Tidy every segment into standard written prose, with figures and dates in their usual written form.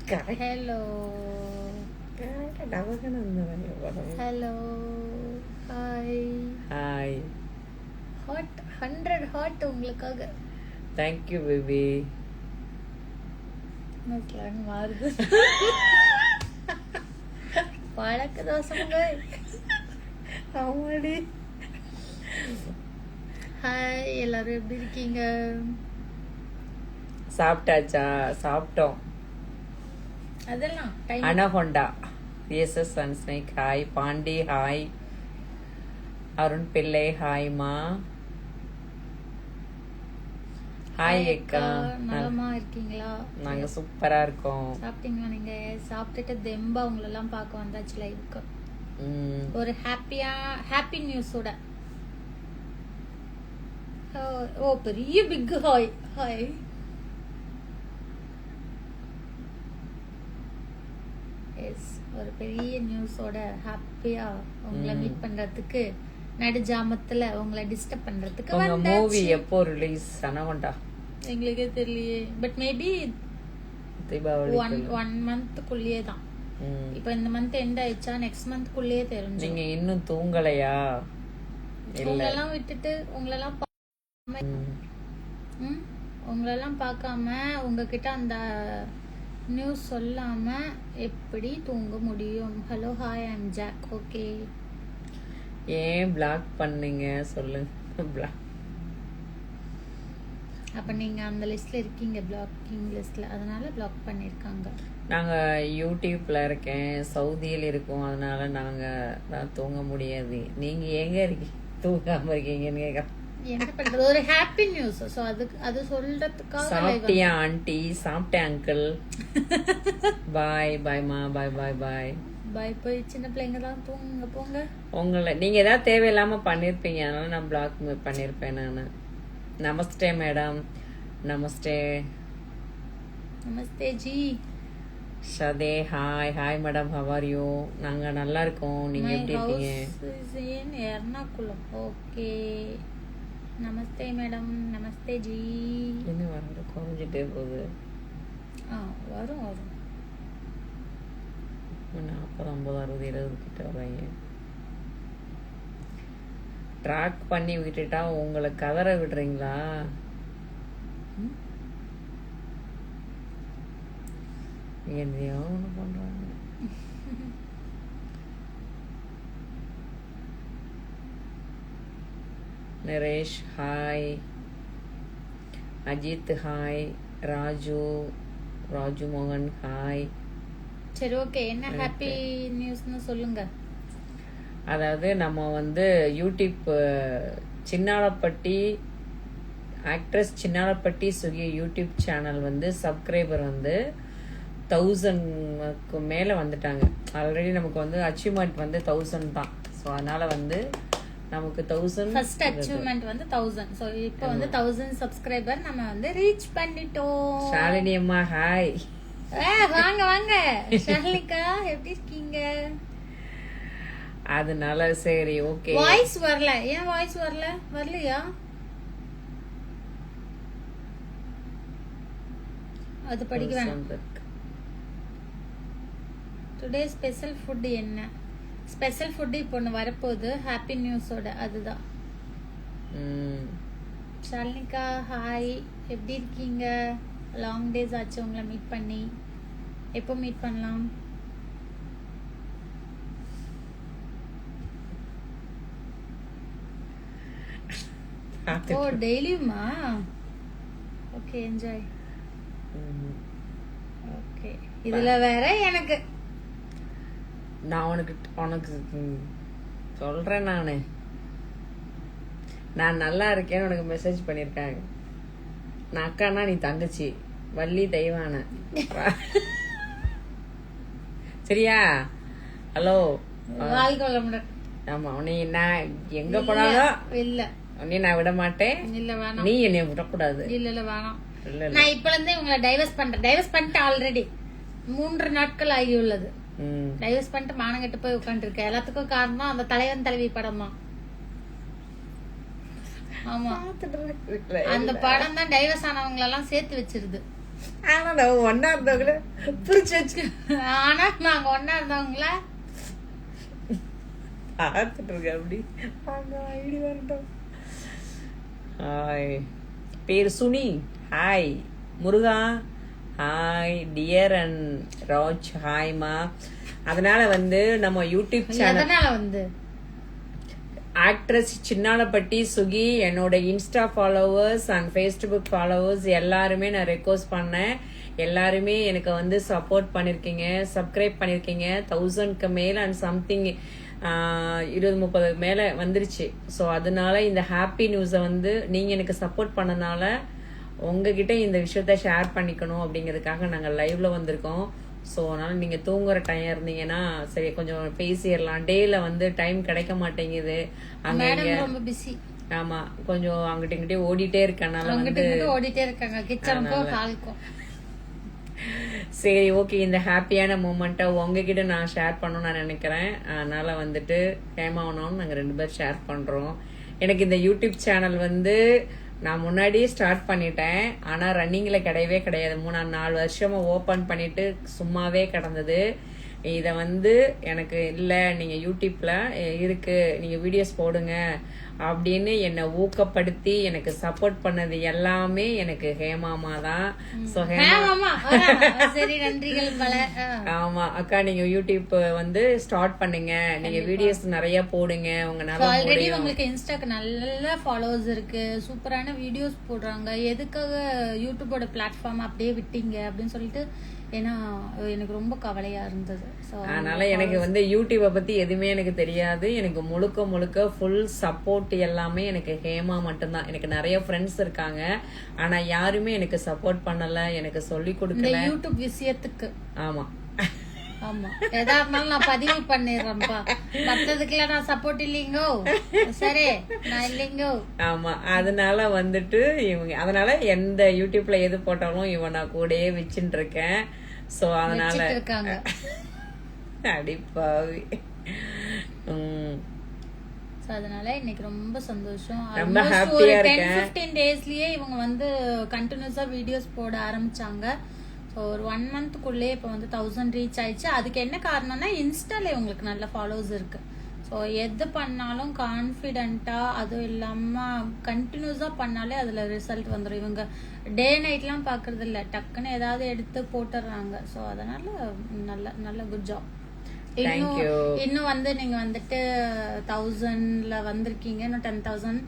Hello hello hi hi hot 100 hot உங்களுக்காக. Thank you baby. Slang மாறுது. பழக்க தோசைங்க. ஆமாடி. ஹாய், எல்லாரும் எப்படி இருக்கீங்க? சாப்பிட்டாச்சா? சாப்பிட்டோம். அதெல்லாம் anaconda S S sun snake hi. Pandi hi. Arun Pillai ஹாய்மா. ஹாய் அக்கா. நலமா இருக்கீங்களா? நாங்க சூப்பரா இருக்கோம். சாப்பிட்டீங்களா? நீங்க சாப்பிட்டுட்டு தெம்பா உங்களெல்லாம் பார்க்க வந்தாச்சு லைவுக்கு. ஒரு ஹாப்பி நியூஸோட. ஓ பெரிய பிக் ஹாய். ஹாய். எஸ், ஒரு பெரிய நியூஸோட ஹாப்பியா உங்களை மீட் பண்றதுக்கு நடுஜாமத்துல உங்களை டிஸ்டர்ப் பண்றதுக்கு உங்க வந்தாச்சு. மூவி எப்போ ரிலீஸ்? அனகொண்டா எங்களுக்கே தெரியலையே. பட் மேபி தீபாவளி 1 மந்த்க்குள்ளேயே தான். இப்போ இந்த மந்த் எண்ட் ஆயிடுச்சா, நெக்ஸ்ட் மந்த்க்குள்ளேயே தெரிஞ்சு. நீங்க இன்னும் தூங்கலையா? உங்களெல்லாம் விட்டுட்டு உங்களெல்லாம் பார்க்காம உங்ககிட்ட அந்த நியூஸ் சொல்லாம எப்படி தூங்க முடியும்? Hello hi, I'm Jack. Okay, ஏன் பிளாக் பண்ணீங்க சொல்லுங்க. பிளாக் அப்ப நீங்க அந்த லிஸ்ட்ல இருக்கீங்க, பிளாக்கிங் லிஸ்ட்ல, அதனால பிளாக் பண்ணிருக்காங்க. நாங்க யூடியூப்ல இருக்கேன், சவுதியில் இருக்கோம், அதனால நாங்க தூங்க முடியாது. நீங்க எங்க இருக்கீங்க தூங்காம இருக்கீங்கன்னு கேட்க என்ன பண்றது? ஒரு ஹாப்பி நியூஸ். சோ அது சொல்றதுக்காக. சாப்பிட்டியா ஆண்டி? சாப்பிட்டேன் அங்கிள். பாய் பாய்மா. பாய் பாய் பாய் பாய். போய் சின்ன பிள்ளைங்க தான் தூங்குங்க, போங்க. உங்களை நீங்க ஏதாவது தேவையில்லாம பண்ணிருப்பீங்க, அதனால நான் பிளாக் பண்ணிருப்பேன் நானு. நமஸ்தே மேடம். நமஸ்தே. நமஸ்தே ஜி. ஷதே hi. Hi madam, how are you? நாங்க நல்லா இருக்கோம், நீங்க எப்படி இருக்கீங்க? எர்ணாகுளம். Okay, namaste madam. நமஸ்தே ஜி. என்ன வர குறைஞ்சிட்டே போகுது. வரும் 40, 50, 60, 70 கிட்ட வரைங்க. ட்ராக் பண்ணி விட்டுட்டா உங்களை கதற விடுறீங்களா? என்னையோ ஒண்ணு பண்றாங்க. நரேஷ் ஹாய். அஜித் ஹாய். ராஜு மோகன் ஹாய். சரி, ஓகே. என்ன ஹாப்பி நியூஸ்னு சொல்லுங்க. அதாவது நம்ம YouTube Chinnalapatti actress Chinnalapatti Suki YouTube channel subscriber 1000க்கு மேல வந்துட்டாங்க. ஆல்ரெடி நமக்கு அச்சீவ்மெண்ட் 1000 தான். ஸோ அதனால நமக்கு 1000 ஃபர்ஸ்ட் அச்சீவ்மெண்ட் 1000. சோ இப்போ 1000 சப்ஸ்கிரைபர் நம்ம ரீச் பண்ணிட்டோம். ஷாலினி அம்மா ஹாய். வாங்க வாங்க. ஷர்லிகா எப்படி இருக்கீங்க? அதனால சரி, ஓகே. வாய்ஸ் வரல. ஏன் வாய்ஸ் வரலையா? அது படிக்க வேணாம். டுடே ஸ்பெஷல் ஃபுட் என்ன? ஸ்பெஷல் ஃபுட் இப்போ ஒன்று வரப்போகுது ஹாப்பி நியூஸோட, அதுதான். ஷாலினிகா ஹாய், எப்படி இருக்கீங்க? லாங் டேஸ் ஆச்சு உங்களை மீட் பண்ணி. எப்போ மீட் பண்ணலாம்? ஓ டெய்லியுமா? Okay, enjoy. ஓகே, இதுல வேற எனக்கு நான் உனக்கு சொல்றேன். நான் நல்லா இருக்கேன்னு உனக்கு மெசேஜ் பண்ணிருக்காங்க. நான் அக்கானா நீ தங்கச்சி, வள்ளி தெய்வான. சரியா? ஹலோ. ஆமா, உன்னை நான் எங்க போனாலும் இல்ல உன்னை நான் விட மாட்டேன். இல்ல வேணாம். நீ என்னை விடக்கூடாது. இல்ல வேணாம். நான் இப்ப இருந்தே உங்களை டைவர்ஸ் பண்ணிட்டு ஆல்ரெடி 3 நாட்கள் ஆகியுள்ளது. டைவர்ஸ் பண்ணிட்டு மானங்கட்டு போய் உட்காந்து இருக்கேன். எல்லாத்துக்கும் காரணம் அந்த தலைவன் தலைவி படம் தான். ஆமா, அந்த படம் தான் டைவர்ஸ் ஆனவங்க எல்லாம் சேர்த்து வச்சிருது. ஆனா நம்ம ஒன்னா இருந்தவங்கள பிரிச்சு வச்சு ஆனா நாங்க ஒன்னா இருந்தவங்கள பார்த்துட்டு இருக்கேன் அப்படி. ஐடி வரட்டும். ஹாய், பேர் Suni. Hi Muruga. Hi dear and Raj. ஹாய்மா. அதனால வந்து நம்ம யூடியூப் சேனல் அதனால வந்து ஆக்ட்ரஸ் சின்னாலப்பட்டி சுகி, என்னோட insta followers and Facebook followers எல்லாருமே நான் ரெக்வஸ்ட் பண்ணேன். எல்லாருமே எனக்கு வந்து சப்போர்ட் பண்ணிருக்கீங்க, சப்ஸ்கிரைப் பண்ணிருக்கீங்க. 1000க்கு மேல அண்ட் சம்திங் 20-30 மேல வந்துருச்சு. ஸோ அதனால இந்த ஹாப்பி நியூஸை வந்து நீங்க எனக்கு சப்போர்ட் பண்ணனால உங்ககிட்ட இந்த விஷயத்த ஷேர் பண்ணிக்கணும் அப்படிங்கிறதுக்காக நாங்கள் லைவ்ல வந்திருக்கோம். ஸோ அதனால நீங்க தூங்குற டைம் இருந்தீங்கன்னா சரி கொஞ்சம் பேசிடலாம். டேல வந்து டைம் கிடைக்க மாட்டேங்குது. அங்க ரொம்ப பிஸி. ஆமா, கொஞ்சம் அங்கிட்ட இங்கிட்ட ஓடிட்டே இருக்கனால வந்து ஓடிட்டே இருக்காங்க கிச்சனுக்கும் ஹாலுக்கும். சரி ஓகே, இந்த ஹாப்பியான மூமெண்ட்டை உங்ககிட்ட நான் ஷேர் பண்ணணும்னு நான் நினைக்கிறேன். அதனால வந்துட்டு ஹேமாவனும் நாங்கள் 2 பேர் ஷேர் பண்றோம். எனக்கு இந்த யூடியூப் சேனல் வந்து நான் முன்னாடியே ஸ்டார்ட் பண்ணிட்டேன். ஆனா ரன்னிங்ல கிடையவே கிடையாது. 3-4 வருஷமா ஓபன் பண்ணிட்டு சும்மாவே கிடந்தது. இத வந்து எனக்கு இல்ல நீங்க யூடியூப்ல இருக்கு, நீங்க வீடியோஸ் போடுங்க அப்படின்னு என்னை ஊக்கப்படுத்தி எனக்கு சப்போர்ட் பண்ணது எல்லாமே எனக்கு ஹேமாமா தான். சோ சரி, நன்றிகள் பல. ஆமா அக்கா, நீங்க யூடியூப் வந்து ஸ்டார்ட் பண்ணுங்க, நீங்க வீடியோஸ் நிறைய போடுங்க. ஆல்ரெடி உங்களுக்கு இன்ஸ்டாக்கு நல்ல ஃபாலோவர்ஸ் இருக்கு, சூப்பரான வீடியோஸ் போடுறாங்க. எதுக்காக யூடியூபோட பிளாட்ஃபார்ம் அப்படியே விட்டீங்க அப்படின்னு சொல்லிட்டு ஏன்னா எனக்கு ரொம்ப கவலையா இருந்தது. அதனால எனக்கு வந்து யூடியூப பத்தி எதுவுமே எனக்கு தெரியாது. எனக்கு முழுக்க முழுக்க ஃபுல் சப்போர்ட் எல்லாமே எனக்கு ஹேமா மட்டும்தான். எனக்கு நிறைய ஃப்ரெண்ட்ஸ் இருக்காங்க, ஆனா யாருமே எனக்கு சப்போர்ட் பண்ணல, எனக்கு சொல்லி கொடுக்கல யூடியூப் விஷயத்துக்கு. ஆமா ஆமா, எதா இருந்தாலும் நான் பதிவு பண்ணிடுறேன்ப்பா. மத்ததுக்குலாம் நான் சப்போர்ட் இல்லைங்கோ. சரி, நான் இல்லைங்கோ. ஆமா, அதனால வந்துட்டு இவங்க அதனால எந்த யூடியூப்ல எது போட்டாலும் இவன் நான் கூடயே வச்சுட்டு இருக்கேன். சோ அதனால இருக்காங்க அடிப்பாவி. அதனால இன்னைக்கு ரொம்ப சந்தோஷம். ரொம்ப ஹாப்பியா இருக்கேன். 10-15 டேஸ்லயே இவங்க வந்து கண்டினியூஸா வீடியோஸ் போட ஆரம்பிச்சாங்க. ஒரு 1 மந்த்க்குள்ளே இப்போ வந்து 1000 ரீச் ஆயிடுச்சு. அதுக்கு என்ன காரணம்னா இன்ஸ்டால இவங்களுக்கு நல்ல ஃபாலோவர்ஸ் இருக்கு. ஸோ எது பண்ணாலும் கான்ஃபிடென்ட்டா, அதுவும் இல்லாம கண்டினியூஸா பண்ணாலே அதுல ரிசல்ட் வந்துடும். இவங்க டே நைட்லாம் பாக்குறது இல்ல, டக்குன்னு ஏதாவது எடுத்து போட்டுறாங்க. ஸோ அதனால நல்ல நல்ல குட் ஜாப். இன்னும் வந்து நீங்க வந்துட்டு 1000ல வந்திருக்கீங்க. இன்னும் 10,000,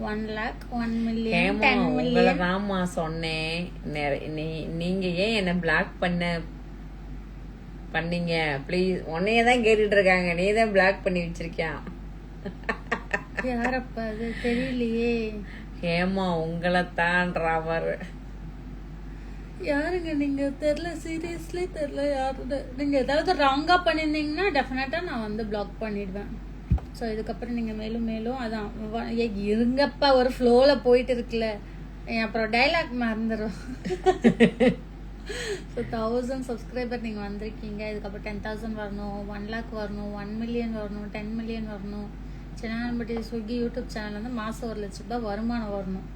1 lakh, 1 million, 10 million. ராமா சொன்னேன், நீங்க ஏன் என்ன பிளாக் பண்ணீங்க ப்ளீஸ். உன்னையதான் கேட்டுட்டு இருக்காங்க, நீ தான் பிளாக் பண்ணி வச்சிருக்கியா? யாரப்பா அது தெரியலையே. ஹேமா உங்களை தான்றாவர். யாருங்க நீங்க? தெரியல, சீரியஸ்லி தெரியல யாரு. நீங்க ஏதாவது ராங்கா பண்ணிருந்தீங்கன்னா டெஃபினட்டா நான் வந்து பிளாக் பண்ணிடுவேன். ஸோ இதுக்கப்புறம் நீங்க மேலும் மேலும் அதான் இருங்கப்பா, ஒரு ஃப்ளோல போயிட்டு இருக்குல்ல, அப்புறம் டைலாக் மறந்துடும். ஸோ 1000 சப்ஸ்கிரைபர் நீங்க வந்திருக்கீங்க. இதுக்கப்புறம் 10,000 வரணும், 1 lakh வரணும், 1 million வரணும், 10 million வரணும். சின்னாலப்பட்டி ஸ்விக்கி யூடியூப் சேனல் வந்து மாசம் 1 லட்சம் ரூபாய் வருமானம் வரணும்.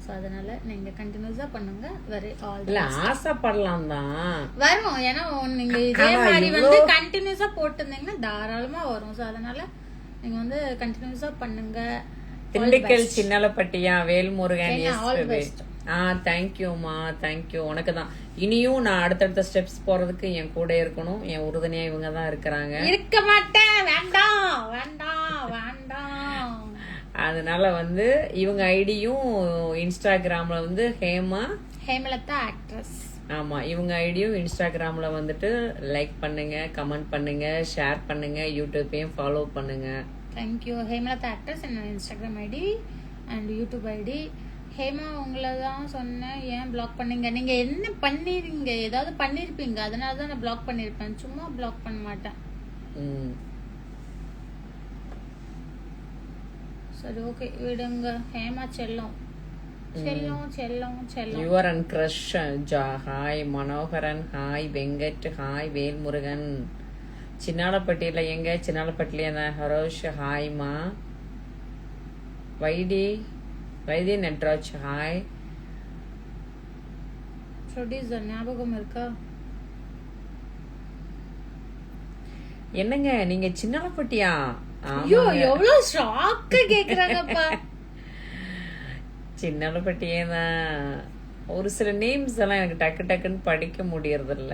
ஸோ அதனால நீங்க கண்டினியூஸா பண்ணுங்க. வெரி ஆல் இல்ல ஆசைப்படலாம் தான் வரும். ஏன்னா நீங்க இதே மாதிரி வந்து கண்டினியூஸா போட்டுருந்தீங்கன்னா தாராளமா வரும். ஸோ அதனால நீங்க வந்து கண்டினியூஸா பண்ணுங்க. திண்டுக்கல் சின்னாலப்பட்டியா வேல்முருகன். தேங்க்யூமா, தேங்க்யூ. உனக்கு தான் இனியும் நான் அடுத்தடுத்த ஸ்டெப்ஸ் போறதுக்கு என் கூட இருக்கணும். என் உறுதுணையா இவங்க தான் இருக்கிறாங்க. இருக்க மாட்டேன், வேண்டாம் வேண்டாம் வேண்டாம். அதனால வந்து இவங்க ஐடியும் இன்ஸ்டாகிராம்ல வந்து ஹேமலதா ஆக்ட்ரஸ். ஆமா, இவங்க ஐடியும் இன்ஸ்டாகிராம்ல வந்துட்டு லைக் பண்ணுங்க, கமெண்ட் பண்ணுங்க, ஷேர் பண்ணுங்க, யூடியூப்பையும் ஃபாலோ பண்ணுங்க. தேங்க்யூ. ஹேமலதா ஆக்ட்ரஸ் என்னோட Instagram ID and YouTube ID. Hema உங்களை தான் சொன்னேன், ஏன் பிளாக் பண்ணீங்க? நீங்க என்ன பண்ணிருங்க, ஏதாவது பண்ணிருப்பீங்க, அதனால தான் நான் பிளாக் பண்ணிருப்பேன். சும்மா பிளாக் பண்ண மாட்டேன். சரி ஓகே விடுங்க. ஹேமா செல்லம் செல்லம் செல்லம் செல்லம். யுவர் அண்ட் கிரஷ் ஜா. Hi Manoharan. Hi Venkat. Hi Velmurugan. சின்னாலப்பட்டியில எங்க? சின்னாலப்பட்டியில தான். ஹரோஷ் ஹாய்மா. வைதி நட்ராஜ் ஹாய். ப்ரொடியூசர் ஞாபகம் இருக்கா? என்னங்க நீங்க சின்னலப்பட்டியா? ஐயோ எவ்வளவு ஷாக்கா கேக்குறாங்கப்பா. சின்னலப்பட்டியே தான். ஒரு சில நேம்ஸ் எல்லாம் எனக்கு டக்கு டக்குன்னு படிக்க முடியறது இல்ல.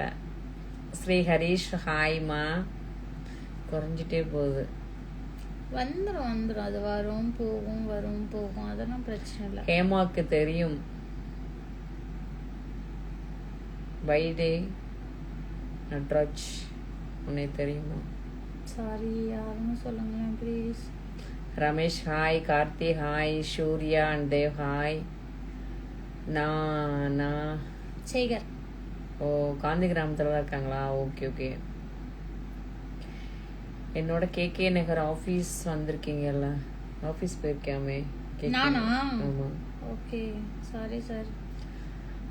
ஸ்ரீ ஹரீஷ் ஹாய்மா. குறைஞ்சிட்டே போகுது. வந்துரும் அது வரும் போகும் அதெல்லாம் பிரச்சனை இல்லை. ஹேமாக்கு தெரியும். வைடே நட்ராஜ் உன்னை தெரியுமா? சாரி யாருன்னு சொல்லுங்களேன் please. Ramesh hi. Karthi hi. Surya and Dev hi. நான் சேகர். ஓ காந்தி கிராமத்துல தான் இருக்காங்களா? Okay okay. என்னோட கேகே நகர் ஆபீஸ் வந்திருக்கீங்கல்ல, ஆபீஸ் போயிருக்காமே. நானா? ஆமா. Okay sorry sir.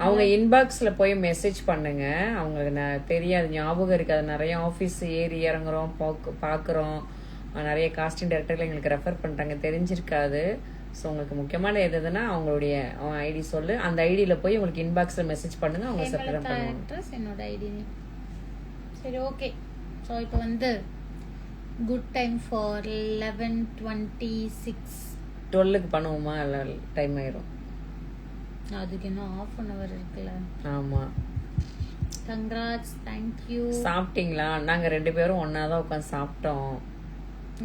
அவங்க இன்பாக்ஸ்ல போய் மெசேஜ் பண்ணுங்க. அவங்களுக்கு தெரியாது, ஞாபகம் இருக்காது. நிறைய ஆபீஸ் ஏறி இறங்குறோம், பாக்குறோம். நிறைய காஸ்டிங் டைரக்டர்ல எங்களுக்கு ரெஃபர் பண்றாங்க, தெரிஞ்சிருக்காது. ஸோ உங்களுக்கு முக்கியமான எதுனா அவங்களுடைய ஐடி சொல்லு, அந்த ஐடியில போய் உங்களுக்கு இன்பாக்ஸ்ல மெசேஜ் பண்ணுங்க, அவங்க சப்ஸ்கிரைப் பண்ணுவாங்க. என்னோட ஐடி. சரி ஓகே. ஸோ இப்போ வந்து குட் டைம் ஃபார் 11:26. 12க்கு பண்ணுவோமா? இல்லை டைம் ஆயிரும். அதுக்கு இன்னும் ½ an hour இருக்குல்ல. ஆமா. Congrats, thank you. சாப்பிட்டீங்களா? நாங்க 2 பேரும் ஒன்னாதான் உட்காந்து சாப்பிட்டோம்.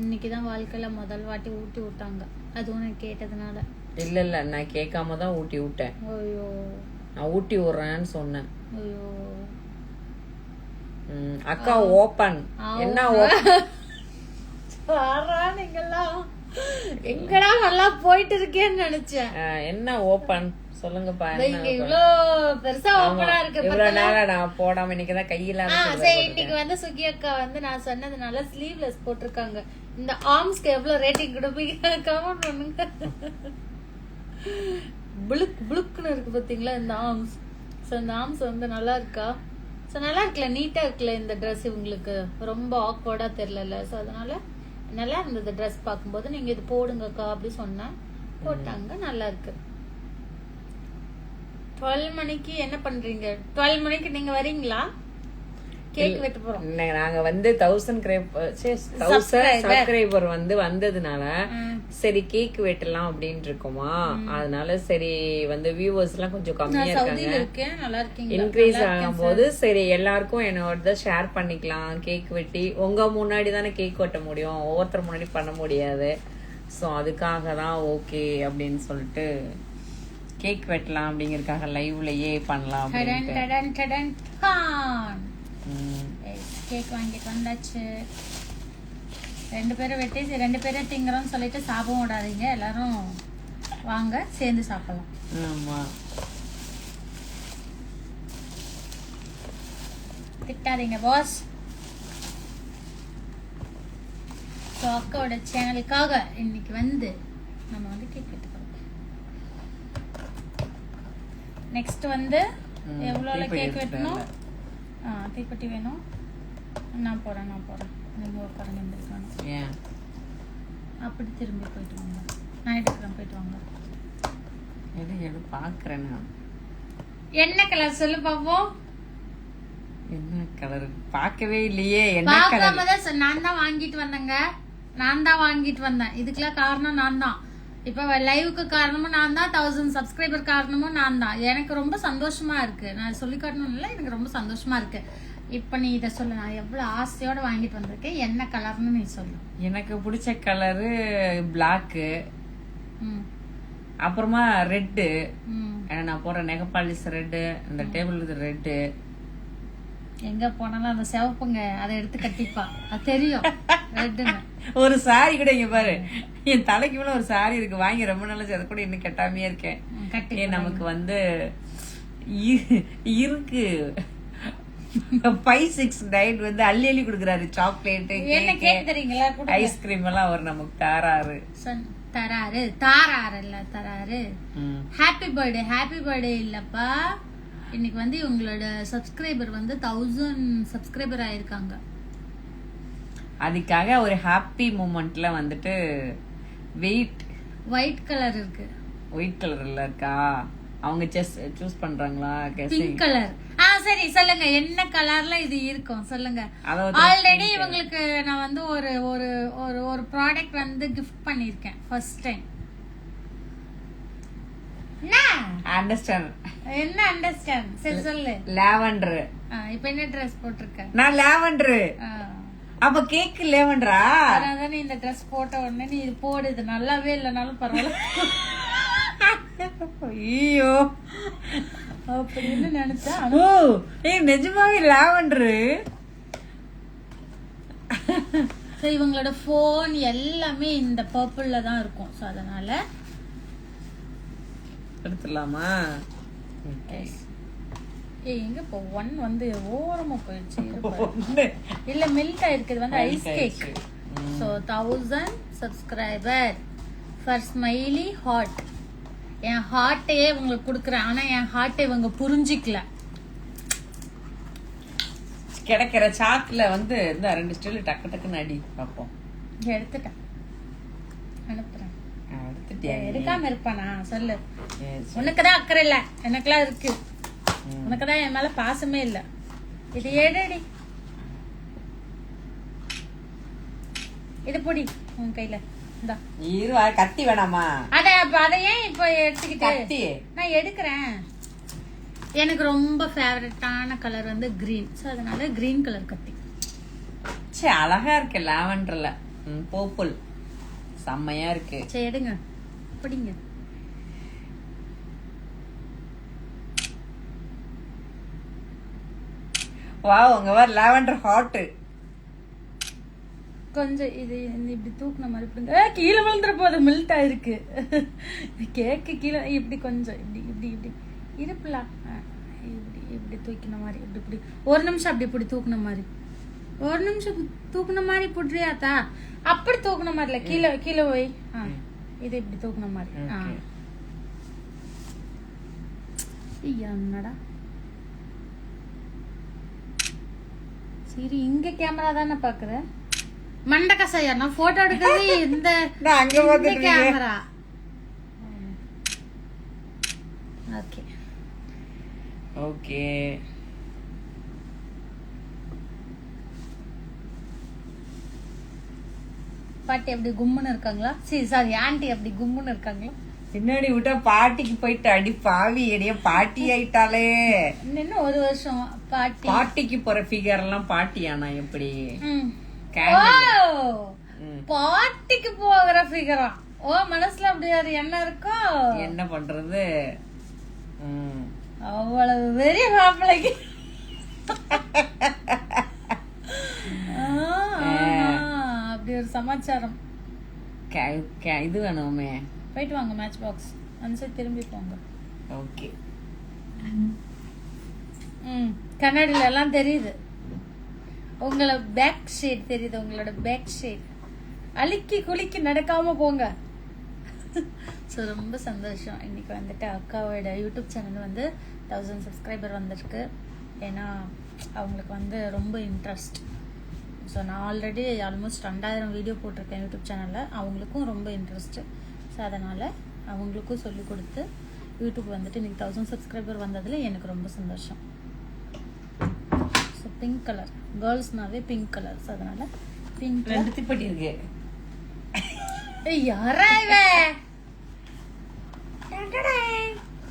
இன்னைக்குதான் வாழ்க்கையில முதல் வாட்டி ஊட்டி விட்டாங்க, அதுவும் நான் கேட்டதுனால. இல்ல நான் கேட்காம தான் ஊட்டி விட்டேன். ஐயோ நான் ஊட்டி விடுறேன்னு சொன்னேன். ஐயோ அக்கா ஓப்பன். என்ன ஓப்பன்? நீங்கெல்லாம் எங்கடா நல்லா போயிட்டு இருக்கேன்னு நினைச்சேன். என்ன ஓப்பன் சொல்லுங்கப்பா. இங்க இவ்ளோ பெருசா ஓப்பனா இருக்கு. இவ்வளவு நேரம் நான் போடாம இன்னைக்குதான் கையில. சரி, இன்னைக்கு வந்து சுகி அக்கா வந்து நான் சொன்னதுனால ஸ்லீவ்லெஸ் போட்டிருக்காங்க. இந்த ஆர்ம்ஸ்க்கு எவ்வளவு ரேட்டிங் கொடுப்பீங்க கமெண்ட் பண்ணுங்க. புளுக் புளுக்குன்னு இருக்கு பாத்தீங்களா இந்த ஆர்ம்ஸ். சோ இந்த ஆர்ம்ஸ் வந்து நல்லா இருக்கா? சோ நல்லா இருக்குல்ல, நீட்டா இருக்குல்ல இந்த ட்ரெஸ். இவங்களுக்கு ரொம்ப ஆக்வர்டா தெரியல. சோ அதனால நல்லா இருந்தது ட்ரெஸ் பார்க்கும்போது. நீங்க இது போடுங்கக்கா அப்படி சொன்னா போட்டாங்க, நல்லா இருக்கு. 12 மணிக்கு என்ன பண்றீங்க? 12 மணிக்கு நீங்க வரீங்களா? கேக் வெட்ட போறோம். நாங்க வந்து 1000 சப்ஸ்கிரைபர் வந்து வந்ததுனால சரி கேக் வெட்டலாம் அப்படின்னு இருக்கோமா. அதனால சரி வந்து வியூவர்ஸ் எல்லாம் கொஞ்சம் கம்மியா இருக்காங்க. இன்க்ரீஸ் ஆகும்போது சரி எல்லாருக்கும் என்னோட ஷேர் பண்ணிக்கலாம். கேக் வெட்டி உங்க முன்னாடி தானே கேக் வெட்ட முடியும், ஒவ்வொருத்தர் முன்னாடி பண்ண முடியாது. ஸோ அதுக்காக தான் ஓகே அப்படின்னு சொல்லிட்டு கேக் வெட்டலாம் அப்படிங்கறதுக்காக லைவ்லயே பண்ணலாம். கேக் வாங்கிட்டு வந்தாச்சு. 2 பேரும் வெட்டி 2 பேரும் திங்குறோம்னு சொல்லிட்டு சாப்பிட விடாதீங்க, எல்லாரும் வாங்க சேர்ந்து சாப்பிடலாம். ஆமா, திட்டாதீங்க பாஸ். ஸோ அக்காவோட சேனலுக்காக இன்னைக்கு வந்து நம்ம வந்து கேக் வெட்டுக்கிறோம். நெக்ஸ்ட் வந்து எவ்வளோ கேக் வெட்டணும்? தீப்பெட்டி வேணும். நான் போறேன் நீங்க உட்கார நின்றுக்கணும். அப்படி திரும்பி போயிட்டு வாங்க, நான் எடுக்கிறேன், போயிட்டு வாங்க. பாக்குறேன். என்ன கலர் சொல்லு பாப்போம். என்ன கலர் பார்க்கவே இல்லையே. பார்க்காம தான் நான் தான் வாங்கிட்டு வந்தேன். இதுக்கெல்லாம் காரணம் நான் தான். இப்ப லைவுக்கு காரணமும் நான் தான், 1000 சப்ஸ்கிரைபர் காரணமும் நான் தான். எனக்கு ரொம்ப சந்தோஷமா இருக்கு. நான் சொல்லி காட்டணும் இல்லை, எனக்கு ரொம்ப சந்தோஷமா இருக்கு. இப்ப நீ இத சொல்லு, நான் எவ்வளவு ஆசையோட வாங்கிட்டு வந்திருக்கேன். என்ன கலர்னு நீ சொல்லு. எனக்கு பிடிச்ச கலரு பிளாக்கு, அப்புறமா ரெட்டு. நான் போற நெகப்பாலிஸ் ரெட்டு, இந்த டேபிள் ரெட்டு. எங்க போனாலும் அந்த சிவப்புங்க அதை எடுத்து கட்டிப்பா, அது தெரியும். ஒரு சாரி கூட இங்க பாரு, என் தலைக்கு மேல ஒரு சாரி இருக்கு, வாங்கி ரொம்ப நாள் அதை கூட இன்னும் கட்டாமையே இருக்கேன். நமக்கு வந்து இருக்கு 5-6 வந்து அள்ளி அள்ளி கொடுக்குறாரு. சாக்லேட், ஐஸ்கிரீம் எல்லாம் அவர் நமக்கு தாராரு. ஹாப்பி பர்த்டே இல்லப்பா. இன்னைக்கு வந்து உங்களோட சப்ஸ்கிரைபர் வந்து 1000 சப்ஸ்கிரைபர் ஆயிருக்காங்க. அதுக்காக ஒரு ஹாப்பி மூமெண்ட்ல வந்துட்டு ஒயிட் கலர் இருக்கு. ஒயிட் கலர்ல இருக்கா? அவங்க சூஸ் பண்றாங்களா? Pink colour. சரி சொல்லுங்க, என்ன கலர்ல இது இருக்கும் சொல்லுங்க. ஆல்ரெடி இவங்களுக்கு நான் வந்து ஒரு ஒரு ஒரு ஒரு ப்ராடக்ட் வந்து கிஃப்ட் பண்ணிருக்கேன் ஃபர்ஸ்ட் டைம். அண்டர்ஸ்டாண்ட். என்ன அண்டர்ஸ்டாண்ட்? சரி சொல்லு. லாவெண்டர். இப்போ என்ன Dress போட்டுருக்க? நான் லாவெண்டர். அப்ப கேக் லாவெண்டரா? அதான் இந்த Dress போட்ட உடனே நீ இது போடு, இது நல்லாவே இல்லனாலும் பரவாயில்ல ஐயோ அப்படின்னு நினைச்சா. ஓ ஏய் நிஜமாவே லாவெண்டர். சோ இவங்களோட போன் எல்லாமே இந்த பர்பிள்ல தான் இருக்கும். சோ அதனால எடுத்துலாமா? எங்க இப்போ 1 வந்து ஓரமா போயிடுச்சு. இல்ல மெல்ட் ஆயிருக்கு. இது வந்து ice cake. So 1000 subscriber for smiley heart. என் ஹார்ட்டையே உங்களுக்கு கொடுக்குறேன். ஆனா என் ஹார்ட்டை இவங்க புரிஞ்சிக்கல. கிடைக்கிற சாக்குல வந்து இந்த 2 ஸ்டில் டக்கு டக்குன்னு அடி பாப்போம். எடுத்துட்டேன், அனுப்புறேன். எடுத்துட்டியா? எடுக்காம இருப்பானா சொல்லு. உனக்குதான் அக்கறை இல்ல, எனக்கெல்லாம் இருக்கு. உனக்குதான் என் மேல பாசமே இல்ல. இது ஏடடி, இது பொடி உன் கையில. கத்தி வேணாமா? அதையே இப்ப எடுத்துக்கிட்டு நான் எடுக்கிறேன். எனக்கு ரொம்ப ஃபேவரட்டான கலர் வந்து கிரீன். சோ அதனால கிரீன் கலர் கத்தி. சே அழகா இருக்கு லாவெண்டர்ல. பர்பிள் செம்மையா இருக்கு. சரி எடுங்க, பிடிங்க. வாவ், அங்க வர லாவெண்டர் ஹாட். கொஞ்சம் இது இப்படி தூக்குன மாதிரி பிடிங்க. கீழே விழுந்துற போது மெல்ட் ஆயிருக்கு. கேக்கு கீழே இப்படி கொஞ்சம் இப்படி இப்படி இப்படி இருப்புலா. இப்படி இப்படி தூக்கின மாதிரி இப்படி இப்படி ஒரு நிமிஷம் அப்படி இப்படி தூக்குன மாதிரி. ஒரு நிமிஷம் தூக்குன மாதிரி புடுறியாத்தா? அப்படி தூக்குன மாதிரி இல்ல, கீழே கீழே போய் இது இப்படி தூக்குன மாதிரி. என்னடா சரி, இங்க கேமரா தானே பாக்குற? மண்டக்கசையா நான் போட்டோ எடுக்கிறது இந்த கேமரா. Okay okay. பாட்டி அப்படி கும்முன்னு இருக்காங்களா? சரி சாரி, ஆண்டி அப்படி கும்முன்னு இருக்காங்களா? பின்னாடி விட்டா பாட்டிக்கு போயிட்டு அடி பாவி எடைய பாட்டி ஆயிட்டாலே. இன்னும் ஒரு வருஷம் பாட்டி. பாட்டிக்கு போற ஃபிகர் எல்லாம் பாட்டியானா எப்படி? பாட்டிக்கு போகிற ஃபிகரா? ஓ மனசுல அப்படி என்ன இருக்கும்? என்ன பண்றது? அவ்வளவு வெறி மாப்பிளைக்கு. அப்படி ஒரு சமாச்சாரம். இது வேணுமே. போயிட்டு வாங்க மேட்ச் பாக்ஸ் வந்து திரும்பி போங்க. ஓகே. கண்ணாடியில எல்லாம் தெரியுது. உங்களோட பேக் ஷேட் தெரியுது. உங்களோட பேக் ஷேட் அழுக்கி குளிக்கி நடக்காம போங்க. ஸோ ரொம்ப சந்தோஷம். இன்னைக்கு வந்துட்டு அக்காவோட யூடியூப் சேனல் வந்து 1000 சப்ஸ்கிரைபர் வந்திருக்கு. ஏன்னா அவங்களுக்கு வந்து ரொம்ப இன்ட்ரெஸ்ட். ஸோ நான் ஆல்ரெடி ஆல்மோஸ்ட் 2000 வீடியோ போட்டிருக்கேன் யூடியூப் சேனலில். அவங்களுக்கும் ரொம்ப இன்ட்ரெஸ்ட்டு. ஸோ அதனால் அவங்களுக்கும் சொல்லிக் கொடுத்து யூடியூப் வந்துட்டு இன்னைக்கு 1000 சப்ஸ்கிரைபர் வந்ததில் எனக்கு ரொம்ப சந்தோஷம். ஸோ பிங்க் கலர் கேர்ள்ஸ்னாவே பிங்க் கலர். ஸோ அதனால் பிங்க். 2 தீப்பெட்டி இருக்கு. யாரா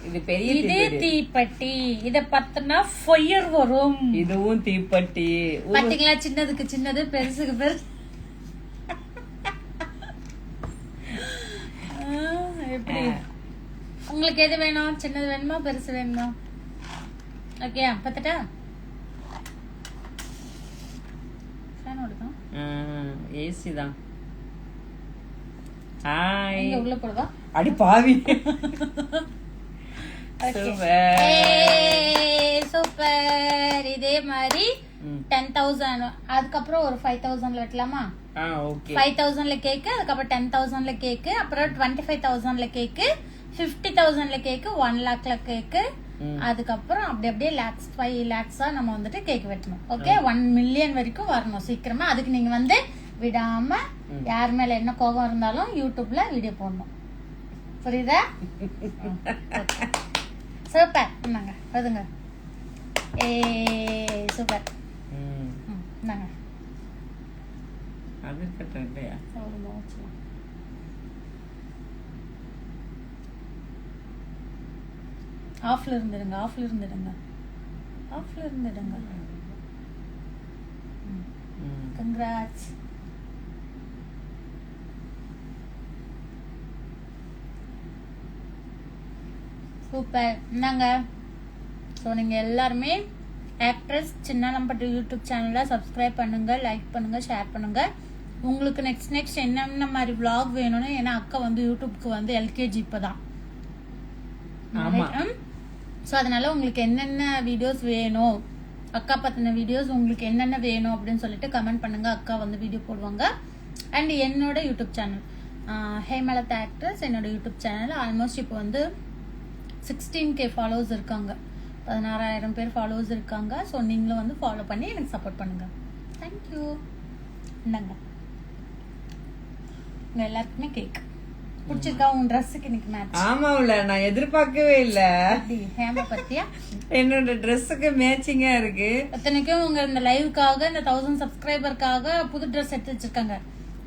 இது பெரிய இதே தீப்பெட்டி. இத பத்தினா ஃபயர் வரும். இதுவும் தீப்பெட்டி. பாத்தீங்களா? சின்னதுக்கு சின்னது, பெருசுக்கு பெருசு. எப்படி உங்களுக்கு எது வேணும்? சின்னது வேணுமா பெருசு வேணுமா? ஓகே பத்தட்டா? ஃபேன் ஓடுதா? ஏசி தான். ஹாய். இங்க உள்ள போடுவா. அடி பாவி. சூப்பர். இதே மாதிரி 10,000 அதுக்கப்புறம் ஒரு 5,000 வெட்டலாமா? 5,000ல கேக்கு, அதுக்கப்புறம் 10,000ல கேக்கு, அப்புறம் 25,000ல கேக்கு, 50,000ல கேக்கு, 1 lakhல கேக்கு, அதுக்கப்புறம் அப்படி அப்படியே lakhs 5 lakhs நம்ம வந்துட்டு கேக் வெட்டணும். ஓகே 1 million வரைக்கும் வரணும் சீக்கிரமா. அதுக்கு நீங்க வந்து விடாம யார் மேல என்ன கோபம் இருந்தாலும் யூடியூப்ல வீடியோ போடணும். புரியுதா? சூப்பர். இந்தாங்க வருதுங்க. சூப்பர். இந்தாங்க அது இருக்கட்டும் இல்லையா. ஆஃப்ல இருந்துடுங்க, ஆஃப்ல இருந்துடுங்க, ஆஃப்ல இருந்துடுங்க. கங்க்ராட்ஸ். சூப்பர். இந்தாங்க. ஸோ நீங்கள் எல்லாருமே ஆக்ட்ரஸ் சின்னாலம்பட்டு யூடியூப் சேனலை சப்ஸ்கிரைப் பண்ணுங்க, லைக் பண்ணுங்க, ஷேர் பண்ணுங்க. உங்களுக்கு நெக்ஸ்ட் என்னென்ன மாதிரி vlog வேணும்னு, ஏன்னா அக்கா வந்து யூடியூப்க்கு வந்து எல்கேஜி இப்போதான். ஸோ அதனால உங்களுக்கு என்னென்ன வீடியோஸ் வேணும், அக்கா பற்றின வீடியோஸ் உங்களுக்கு என்னென்ன வேணும் அப்படின்னு சொல்லிட்டு கமெண்ட் பண்ணுங்க. அக்கா வந்து வீடியோ போடுவாங்க. அண்ட் என்னோட யூடியூப் சேனல் ஹேமலதா ஆக்ட்ரஸ், என்னோட யூடியூப் சேனல் ஆல்மோஸ்ட் இப்போ வந்து 16K ஃபாலோவர்ஸ் இருக்காங்க. 16,000 பேர் ஃபாலோவர்ஸ் இருக்காங்க. ஸோ நீங்களும் வந்து ஃபாலோ பண்ணி எனக்கு சப்போர்ட் பண்ணுங்க. தேங்க்யூ. இந்தாங்க உங்க எல்லாருக்குமே கேக் பிடிச்சிருக்கா? உன் ட்ரெஸ்ஸுக்கு இன்னைக்கு மேட்ச். ஆமாவுல, நான் எதிர்பார்க்கவே இல்ல. ஹேமா பத்தியா என்னோட ட்ரெஸ்ஸுக்கு மேட்சிங்கா இருக்கு. அத்தனைக்கும் உங்க இந்த லைவுக்காக, இந்த 1000 சப்ஸ்கிரைபருக்காக புது ட்ரெஸ் எடுத்து வச்சிருக்காங்க.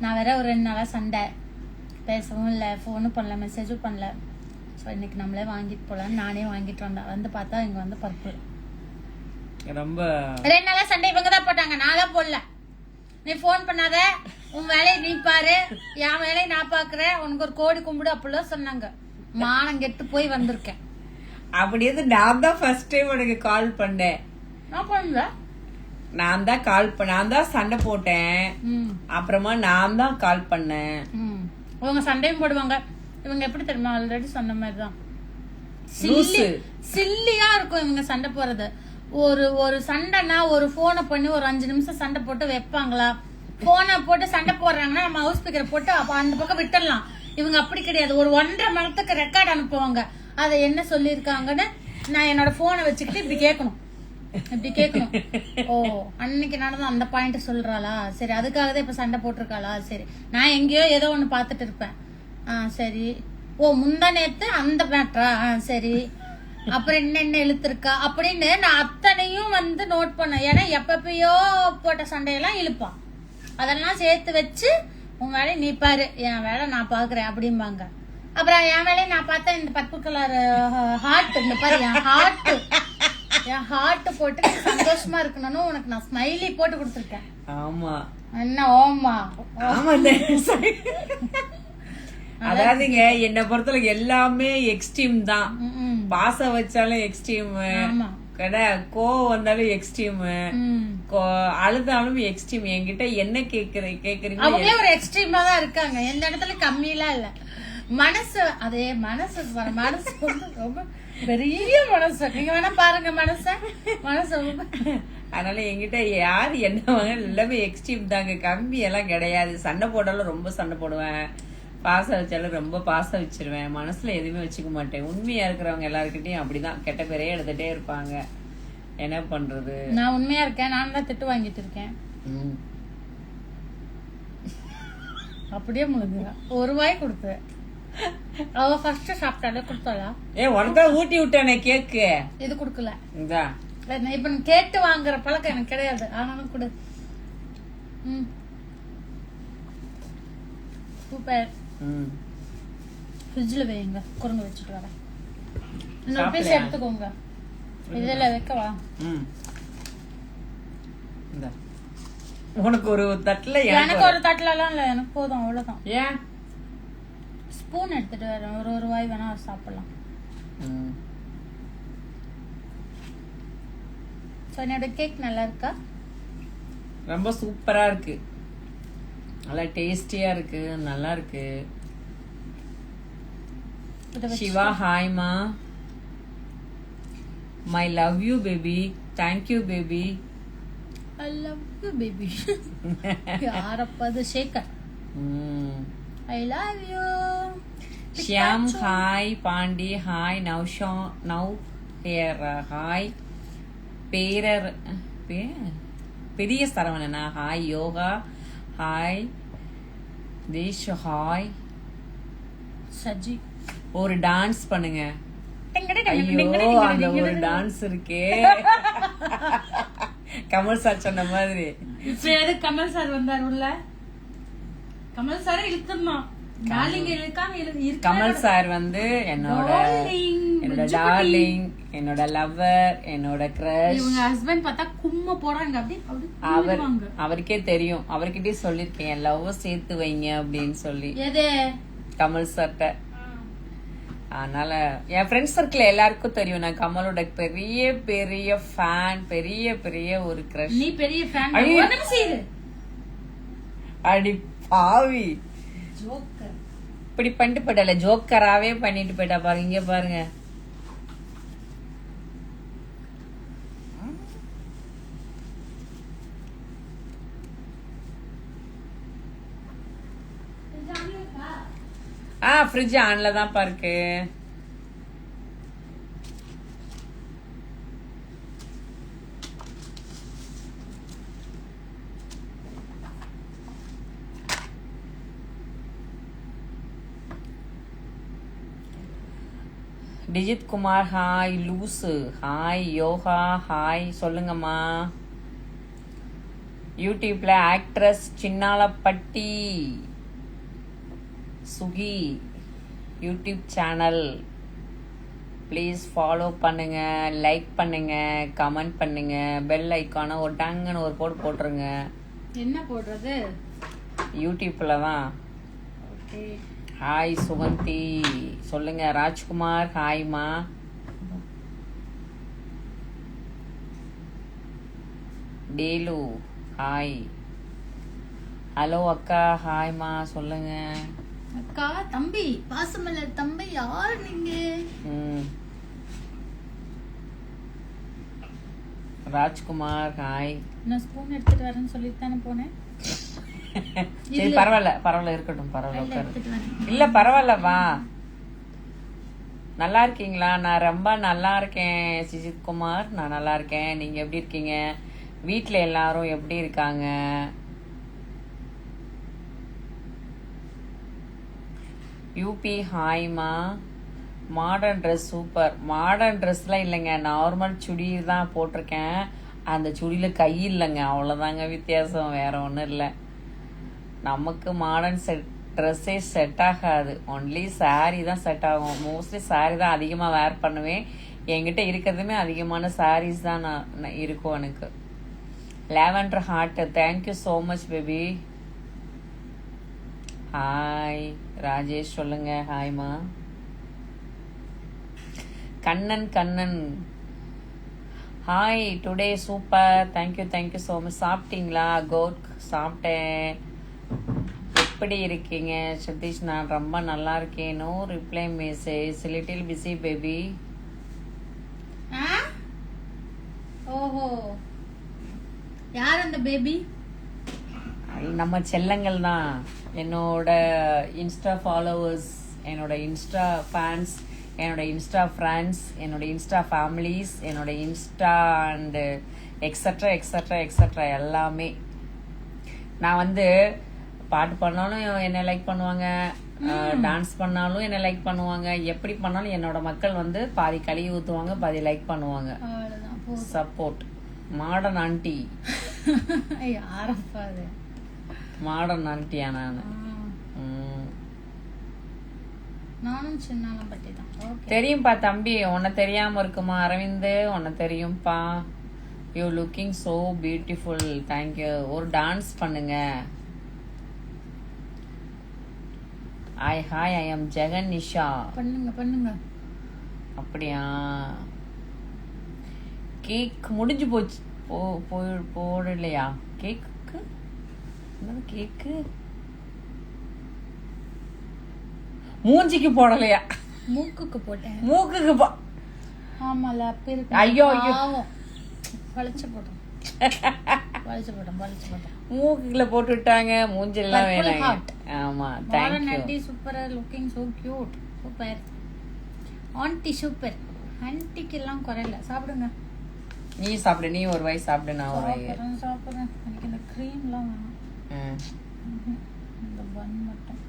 நான் வேற ஒரு 2 நாளா சண்டை, பேசவும் இல்லை, ஃபோனும் பண்ணல, மெசேஜும் பண்ணல. ஸோ இன்னைக்கு நம்மளே வாங்கிட்டு போலான்னு நானே வாங்கிட்டு வந்தேன். வந்து பார்த்தா இங்க வந்து பர்பிள். ரொம்ப 2 நாளா சண்டை இவங்க தான் போட்டாங்க, நான் தான் போடல. நீ ஃபோன் பண்ணாத, உன் வேலையை நீ பாரு, என் வேலையை நான் பாக்குறேன், உனக்கு ஒரு கோடி கும்பிடு அப்படிலாம் சொன்னாங்க. மானம் கெட்டு போய் வந்திருக்கேன். அப்படி நான் தான் ஃபர்ஸ்ட் டைம் உனக்கு கால் பண்ணேன். நான் பண்ணல, நான் தான் நான் தான் சண்டை போட்டேன். அப்புறமா நான் தான் கால் பண்ணேன். இவங்க சண்டையும் போடுவாங்க. இவங்க எப்படி தெரியுமா, ஆல்ரெடி சொன்ன மாதிரிதான் சில்லியா இருக்கும் இவங்க சண்டை போறது. ஒரு சண்டைனா ஒரு போனை பண்ணி ஒரு 5 நிமிஷம் சண்டை போட்டு வைப்பாங்களா? போனை போட்டு சண்டை போடுறாங்கன்னா நம்ம ஹவுஸ் ஸ்பீக்கரை போட்டு அப்ப அந்த பக்கம் விட்டுடலாம். இவங்க அப்படி கிடையாது. ஒரு 1.5 மணி நேரத்துக்கு ரெக்கார்ட் அனுப்புவாங்க. அதை என்ன சொல்லியிருக்காங்கன்னு நான் என்னோட போனை வச்சுக்கிட்டு இப்படி கேட்கணும். ஓ அன்னைக்கு நடந்த அந்த பாயிண்ட் சொல்றாளா, சரி அதுக்காக தான் இப்ப சண்டை போட்டிருக்காளா, சரி நான் எங்கேயோ ஏதோ ஒண்ணு பாத்துட்டு இருப்பேன். சரி. ஓ முந்தா நேத்து அந்த மேட்ரா, சரி அப்புறம் என்னென்ன இழுத்துருக்கா அப்படின்னு நான் அத்தனையும் வந்து நோட் பண்ணேன். ஏன்னா எப்பப்பயோ போட்ட சண்டையெல்லாம் இழுப்பான். அதெல்லாம் சேர்த்து வச்சு உன் வேலையை நீ பாரு, என் வேலை நான் பாக்குறேன் அப்படிம்பாங்க. அப்புறம் என் வேலையை நான் பார்த்தா இந்த பர்பிள் கலர் ஹார்ட், இந்த பாரு என் ஹார்ட் போட்டு சந்தோஷமா இருக்கணும்னு உனக்கு நான் ஸ்மைலி போட்டு கொடுத்துருக்கேன். ஆமா என்ன ஓமா ஆமா. அதாவதுங்க என்னை பொறுத்தவரைக்கும் எல்லாமே எக்ஸ்ட்ரீம் தான். பாசம் வச்சாலும் எக்ஸ்ட்ரீம், கோவம் வந்தாலும் எக்ஸ்ட்ரீம், அழுதாலும் எக்ஸ்ட்ரீம். என்கிட்ட என்ன கேக்குறீங்க அவங்களே ஒரு எக்ஸ்ட்ரீமா தான் இருக்காங்க. எந்த இடத்துல கம்மியெல்லாம் இல்ல. மனசு அதே மனசு ரொம்ப பெரிய மனசு. நீங்க வேணா பாருங்க மனசு ரொம்ப. அதனால என்கிட்ட யாரு என்ன வாங்க எல்லாமே எக்ஸ்ட்ரீம் தாங்க, கம்மி எல்லாம் கிடையாது. சண்டை போட்டாலும் ரொம்ப சண்டை போடுவேன், பாசம் வச்சாலும் ரொம்ப பாசம் வச்சிருவேன், மனசுல எதுவுமே வச்சுக்க மாட்டேன். உண்மையா இருக்கிறவங்க எல்லாருக்கிட்டையும் அப்படிதான் கெட்ட பேரே எடுத்துட்டே இருப்பாங்க. என்ன பண்றது? நான் உண்மையா இருக்கேன், நான் தான் திட்டு வாங்கிட்டு இருக்கேன். அப்படியே முழுங்க ஒரு வாய் கொடுப்பேன். அவ ஃபர்ஸ்ட் சாப்பிட்டாலே கொடுத்தாளா? உனக்கா ஊட்டி விட்டானே கேக்கு, இது குடுக்கல. இப்ப கேட்டு வாங்குற பழக்கம் எனக்கு கிடையாது, ஆனாலும் கொடு. சூப்பர். ஃப்ரிட்ஜ்ல வைங்க, குறுங்க வச்சுட்டு வரேன். இன்னொரு பீஸ் எடுத்துக்கோங்க. இதெல்லாம் வைக்கவா? உனக்கு ஒரு தட்டுல, எனக்கு ஒரு தட்டுல எல்லாம் இல்ல, எனக்கு போதும் அவ்வளவுதான். ஏன் ஸ்பூன் எடுத்துட்டு வரேன், ஒரு வாய் வேணா சாப்பிடலாம். என்னோட கேக் நல்லா இருக்கா? ரொம்ப சூப்பரா இருக்கு, நல்லா டேஸ்டியா இருக்கு, நல்லா இருக்கு. சிவா ஹாய்மா, my love you baby, thank you baby. I love you baby. யாரப்பது Sekar. I love you. Shyam hi, Pandi hi, now hair hi, பேரர் பெரிய சரவணனா hi, Yoga hi, Desh hi. Saji ஒரு டான்ஸ் பண்ணுங்க. ஐயோ அந்த ஒரு டான்ஸ் இருக்கே கமல் சார் சொன்ன மாதிரி. இப்ப எது கமல் சார் வந்தார் உள்ள? கமல் சார் இழுத்துடணும். கமல் சார் வந்து என்னோட டார்லிங், என்னோட லவ்வர், என்னோட கிரஷ். இவங்க ஹஸ்பண்ட் பார்த்தா கும்ம போறாங்க. அவருக்கே தெரியும், அவர்கிட்டயே சொல்லிருக்கேன் லவ் சேர்த்து வைங்க அப்படின்னு சொல்லி எது கமல் சார்ட்ட. அதனால என் ஃப்ரெண்ட்ஸ் சர்க்கிள் எல்லாருக்கும் தெரியும் நான் கமலோட பெரிய பெரிய ஃபேன், பெரிய பெரிய ஒரு கிரஷ். நீ பெரிய ஃபேன். அடி பாவி, ஜோக்கர் இப்படி பண்ணிட்டு போயிட்டல, ஜோக்கராவே பண்ணிட்டு போயிட்டா பாருங்க. இங்க பாருங்க, ஃப்ரிட்ஜ் ஆன்ல தான் இருக்கு. டிஜித் குமார் ஹாய். லூசு ஹாய். யோகா ஹாய். சொல்லுங்கம்மா. யூடியூப்ல actress Chinnalapatti Suki YouTube channel please follow பண்ணுங்க, லைக் பண்ணுங்க, கமெண்ட் பண்ணுங்க, பெல் ஐக்கான ஒரு டங்குன்னு ஒரு போட்டுருங்க. என்ன போடுறது? யூடியூப்ல தான். ஓகே. ஹாய் சுகந்தி சொல்லுங்க. ராஜ்குமார் ஹாய்மா. டேலு ஹாய். ஹலோ அக்கா ஹாய்மா சொல்லுங்க. அக்கா தம்பி பாசமலர் தம்பி யார் நீங்க? ராஜ்குமார் ஹாய். நான் ஸ்பூன் எடுத்துட்டு வரேன்னு சொல்லிட்டு தானே போனேன். சரி பரவாயில்ல இருக்கட்டும், பரவாயில்ல. இல்ல பரவாயில்ல வா. நல்லா இருக்கீங்களா? நான் ரொம்ப நல்லா இருக்கேன் சிஜித் குமார், நான் நல்லா இருக்கேன். நீங்க எப்படி இருக்கீங்க? வீட்ல எல்லாரும் எப்படி இருக்காங்க? யூபி ஹாய்மா. Modern dress super. மாடர்ன் ட்ரெஸ்லாம் இல்லைங்க, நார்மல் சுடி தான் போட்டிருக்கேன். அந்த சுடியில கை இல்லைங்க, அவ்வளோதாங்க வித்தியாசம், வேற ஒன்றும் இல்லை. நமக்கு மாடர்ன் ட்ரெஸ்ஸே செட் ஆகாது, ஒன்லி சாரீ தான் செட் ஆகும். மோஸ்ட்லி சாரீ தான் அதிகமாக வேர் பண்ணுவேன். என்கிட்ட இருக்கிறதுமே அதிகமான சாரீஸ் தான் நான் இருக்கும் எனக்கு. Lavender heart thank you so much baby. Hi Rajesh சொல்லுங்க. ஹாய்மா. Kannan hi. Today super, thank you so much. சாப்பிட்டீங்களா? கோட் சாப்பிட்டேன். எப்படி இருக்கீங்க சதீஷ்? நான் ரொம்ப நல்லா இருக்கேன். No reply message, little busy baby. ஓஹோ, யார் அந்த பேபி? நம்ம செல்லங்கள் தான், என்னோட இன்ஸ்டா ஃபாலோவர்ஸ், என்னோட இன்ஸ்டா ஃபேன்ஸ், என்னோட இன்ஸ்டா ஃப்ரெண்ட்ஸ், என்னோட இன்ஸ்டா ஃபேமிலிஸ், என்னோட insta and extra extra extra எல்லாமே. நான் வந்து பாட்டு பண்ணாலும் என்ன லைக் பண்ணுவாங்க, டான்ஸ் பண்ணாலும் என்ன லைக் பண்ணுவாங்க, எப்படி பண்ணாலும் என்னோட மக்கள் வந்து பாதி கழுவி ஊற்றுவாங்க, பாதி லைக் பண்ணுவாங்க. சப்போர்ட். Modern aunty. மாடர்ன் ஆண்டியா நான்? நானும் சின்னாலப்பட்டி தான். தெரியும்பா தம்பி, உன்னை தெரியாம இருக்குமா? அரவிந்த் உன்னை தெரியும்பா. You looking so beautiful. Thank you. ஒரு டான்ஸ் பண்ணுங்க. Hi I am Jegan Nisha. பண்ணுங்க. அப்படியா? கேக் முடிஞ்சு போச்சு. போடலையா கேக்கு? கேக்கு மூஞ்சிக்கு போடலையா? மூக்குக்கு போட்டேன். மூக்குக்கு ஆமால அப்ப இருக்கு. ஐயோ வளைச்சு போட்டோம். மூக்குல போட்டு விட்டாங்க, மூஞ்செல்லாம் வேணாம். ஆமா தேங்க் யூ. சூப்பரா looking so cute. Super aunty, super ஆண்டிக்கு எல்லாம் குறையல. சாப்பிடுங்க. நீ சாப்பிடு, நீ ஒரு வாய் சாப்பிடு, நான் ஒரு வாய் சாப்பிடுறேன். எனக்கு இந்த க்ரீம்லாம் வேணும். இந்த பன் மட்டும்.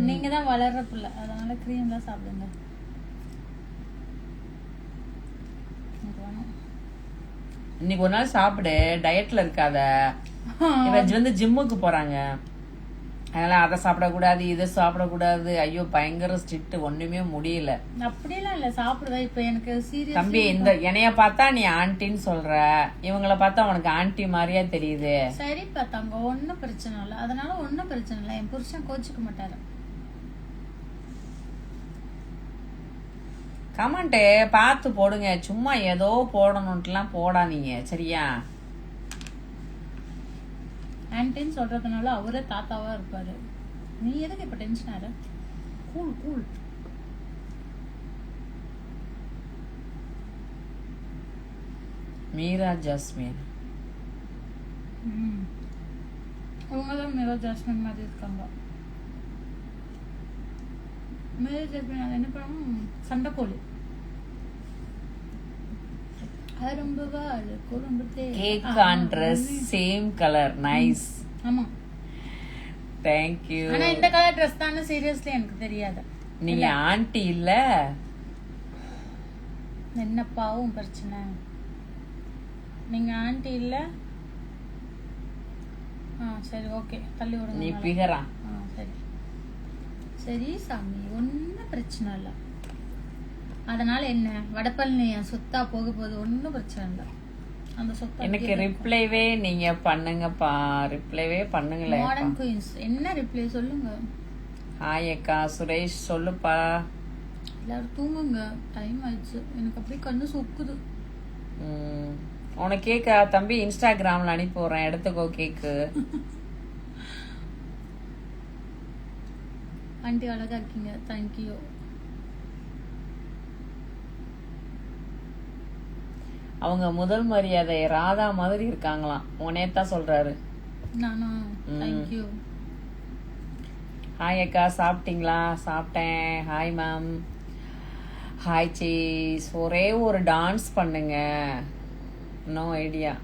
நீங்க தான் வளர்ற பிள்ளை, அதனால கிரீம்லாம் சாப்பிடுங்க. இன்னைக்கு ஒரு நாள் சாப்பிடு, டயட்ல இருக்காத. இவன் வந்து ஜிம்முக்கு போறாங்க, அதனால அதை சாப்பிடக்கூடாது இதை சாப்பிடக்கூடாது. ஐயோ பயங்கர ஸ்ட்ரிக்ட், ஒண்ணுமே முடியல. அப்படியெல்லாம் இல்ல, சாப்பிடுவேன். இப்ப எனக்கு சீரியஸ் தம்பி, இந்த என்னைய பார்த்தா நீ ஆன்ட்டின்னு சொல்ற, இவங்கள பார்த்தா உனக்கு ஆன்ட்டி மாதிரியா தெரியுது. சரி பார்த்தாங்க, ஒன்னும் பிரச்சனை இல்லை, அதனால ஒன்னும் பிரச்சனை இல்லை. என் புருஷன் கோச்சுக்க மாட்டாரு. கமெண்ட் பார்த்து போடுங்க, சும்மா ஏதோ போடணும்ட்டுலாம் போடாதீங்க சரியா. ஆன்ட்டின்னு சொல்றதுனால அவரே தாத்தாவா இருப்பாரு. நீ எதுக்கு இப்ப டென்ஷன் ஆற? Cool cool. மீரா ஜாஸ்மின், அவங்கதான் மீரா ஜாஸ்மின் மாதிரி இருக்காங்க. மீரா ஜாஸ்மின் அது என்ன பண்ணும், சண்டைக்கோழி. Cake on dress same colour, nice. ஆமா, தேங்க் யூ. ஆனா இந்த கலர் Dress தான சீரியஸ்லி எனக்கு தெரியாது. நீங்க ஆன்ட்டி இல்ல, என்னப்பாவும் பிரச்சனை. நீங்க ஆன்ட்டி இல்ல. சரி ஓகே, தள்ளி விடுங்க. நீ பிகரா. சரி சரி சாமி, ஒன்னும் பிரச்சனை இல்ல. அதனால என்ன, வடப்பழனி சொத்தா போக போகுது, ஒன்னும் பிரச்சனை இல்லை. அந்த சொத்தா எனக்கு ரிப்ளைவே நீங்க பண்ணுங்கப்பா, ரிப்ளைவே பண்ணுங்களேன். மாடர்ன் குயின்ஸ் என்ன ரிப்ளை சொல்லுங்க. ஹாய் அக்கா, சுரேஷ் சொல்லுப்பா. எல்லாரும் தூங்குங்க, டைம் ஆயிடுச்சு. எனக்கு அப்படியே கண்ணு சொக்குது. உனக்கு கேக்கா தம்பி, இன்ஸ்டாகிராம்ல அனுப்பி போறேன், எடுத்துக்கோ கேக்கு. ஆண்டி அழகா இருக்கீங்க, தேங்க்யூ. அவங்க முதல் மரியாதை ராதா மாதிரி இருக்காங்களாம், உனேத்தா சொல்றாரு. நானா, தேங்க்யூ. ஹாய் அக்கா, சாப்பிட்டீங்களா? சாப்பிட்டேன். Hi ma'am. Hi cheese. ஒரே ஒரு டான்ஸ் பண்ணுங்க. No idea.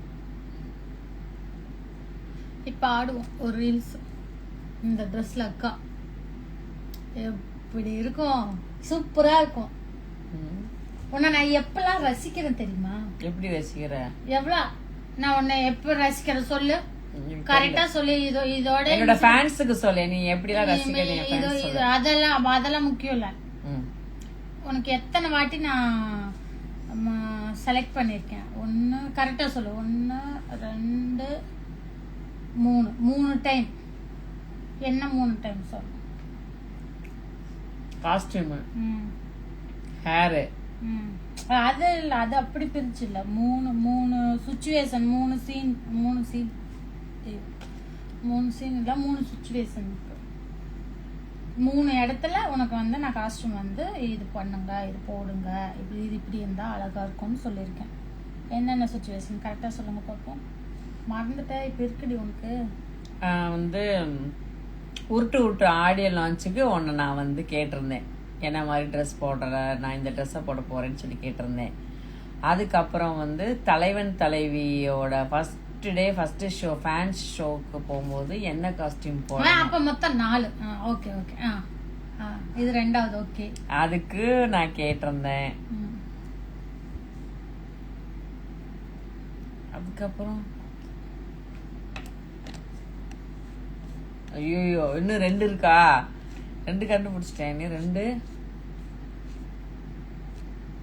இப்ப ஆடுவோம் ஒரு ரீல்ஸ் இந்த ட்ரெஸ்ல. அக்கா எப்படி இருக்கும், சூப்பரா இருக்கும். உன்னை நான் எப்பெல்லாம் ரசிக்கிறேன் தெரியுமா? எப்படி ரசிக்கிற? எவ்வளவு நான் உன்னை எப்ப ரசிக்கிறேன் சொல்லு, கரெக்டா சொல்லு. இதோட என்னோட ஃபேன்ஸுக்கு சொல்லு, நீ எப்படிலாம் ரசிக்கிறீங்க? அதெல்லாம் முக்கியம் இல்ல. உனக்கு எத்தனை வாட்டி நான் செலக்ட் பண்ணிருக்கேன்? ஒன்னு கரெக்டா சொல்லு. 1 2 3 டைம். என்ன 3 டைம் சொல்லு? Costume, hair. அது இல்ல, அது அப்படி பிரிச்சு இல்ல. 3 சிச்சுவேஷன், 3 சீன் இல்ல, 3 சிச்சுவேஷன். 3 இடத்துல உனக்கு வந்து நான் காஸ்டியூம் வந்து இது பண்ணுங்க, இது போடுங்க, இப்படி இருந்தா அழகா இருக்கும்னு சொல்லியிருக்கேன். என்னென்ன சிச்சுவேஷன் கரெக்டா சொல்லுங்க பார்ப்போம். மறந்துட்டேன், இப்ப இருக்குடி உனக்கு. வந்து உருட்டு ஆடியோ லான்ச்சுக்கு ஒன்று நான் வந்து கேட்டிருந்தேன், என்ன மாதிரி ட்ரெஸ் போடுற, நான் இந்த ட்ரெஸ்ஸை போட போறேன்னு சொல்லி கேட்டிருந்தேன். அதுக்கப்புறம் வந்து தலைவன் தலைவியோட ஃபர்ஸ்ட் ஷோ, ஃபேன்ஸ் ஷோக்கு போகும்போது என்ன காஸ்டியூம் போட. அப்ப மொத்தம் 4. Okay okay. இது 2வது. ஓகே, அதுக்கு நான் கேட்டிருந்தேன். அதுக்கப்புறம் ஐயோ இன்னும் 2 இருக்கா? 2 கண்டுபிடிச்சிட்டேன். இன்னும் 2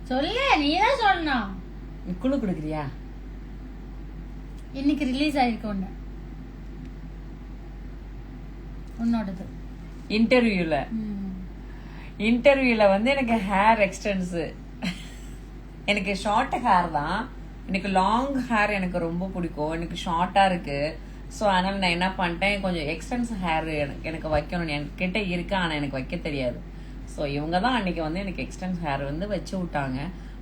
சொல்லு, நீதான் சொல்லணும். நீ குழு கொடுக்குறியா? இன்னைக்கு ரிலீஸ் ஆயிருக்கு ஒண்ணு, உன்னோடது. இன்டர்வியூல வந்து எனக்கு ஹேர் எக்ஸ்டென்ஸ், எனக்கு ஷார்ட் ஹேர் தான். எனக்கு லாங் ஹேர் எனக்கு ரொம்ப பிடிக்கும், எனக்கு ஷார்ட்டா இருக்கு. ஸோ அதனால நான் என்ன பண்ணிட்டேன், கொஞ்சம் எக்ஸ்டென்ஸ் ஹேர் எனக்கு வைக்கணும்னு என்கிட்ட இருக்கு, ஆனால் எனக்கு வைக்க தெரியாது. ஸோ இவங்க தான் அன்னைக்கு வந்து எனக்கு எக்ஸ்டென்ஸ் ஹேர் வந்து வச்சு விட்டாங்க.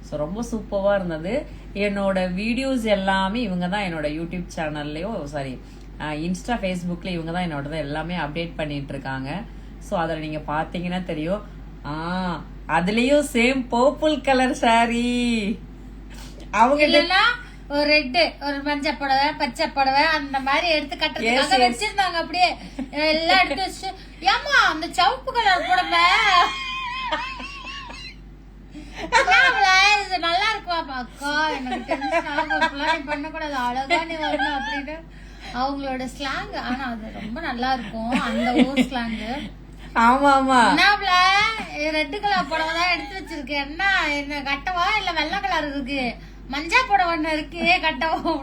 ஸோ ரொம்ப சூப்பராக இருந்தது. என்னோட வீடியோஸ் எல்லாமே இவங்க தான் என்னோட யூடியூப் சேனல்லையோ இன்ஸ்டா ஃபேஸ்புக்கில் இவங்க தான் என்னோட எல்லாமே அப்டேட் பண்ணிட்டு இருக்காங்க. ஸோ அதில் நீங்கள் பார்த்தீங்கன்னா தெரியும். அதுலேயும் சேம் பர்பிள் கலர் சாரி. அவங்க ஒரு ரெட், ஒரு மஞ்சள் புடவை, பச்சை புடவை அந்த மாதிரி எடுத்து கட்டுறதுக்காக வச்சிருந்தாங்க. அப்படியே எல்லாம் எடுத்து வச்சு ஏமா அந்த சிவப்பு கலர் போடல இது நல்லா இருக்குவா அக்கா, எனக்கு டென்ஷன் ஆகும், நீ பண்ணக்கூடாது, அழகா நீ வரணும் அப்படின்னு அவங்களோட ஸ்லாங். ஆனா அது ரொம்ப நல்லா இருக்கும் அந்த ஊர் ஸ்லாங். ஆமா ஆமா. என்னப்ல ரெட் கலர் புடவை தான் எடுத்து வச்சிருக்கேன், என்ன கட்டவா இல்ல வெள்ளை கலர் இருக்கு, மஞ்சள் புடவை ஒண்ணு இருக்கு கட்டவா.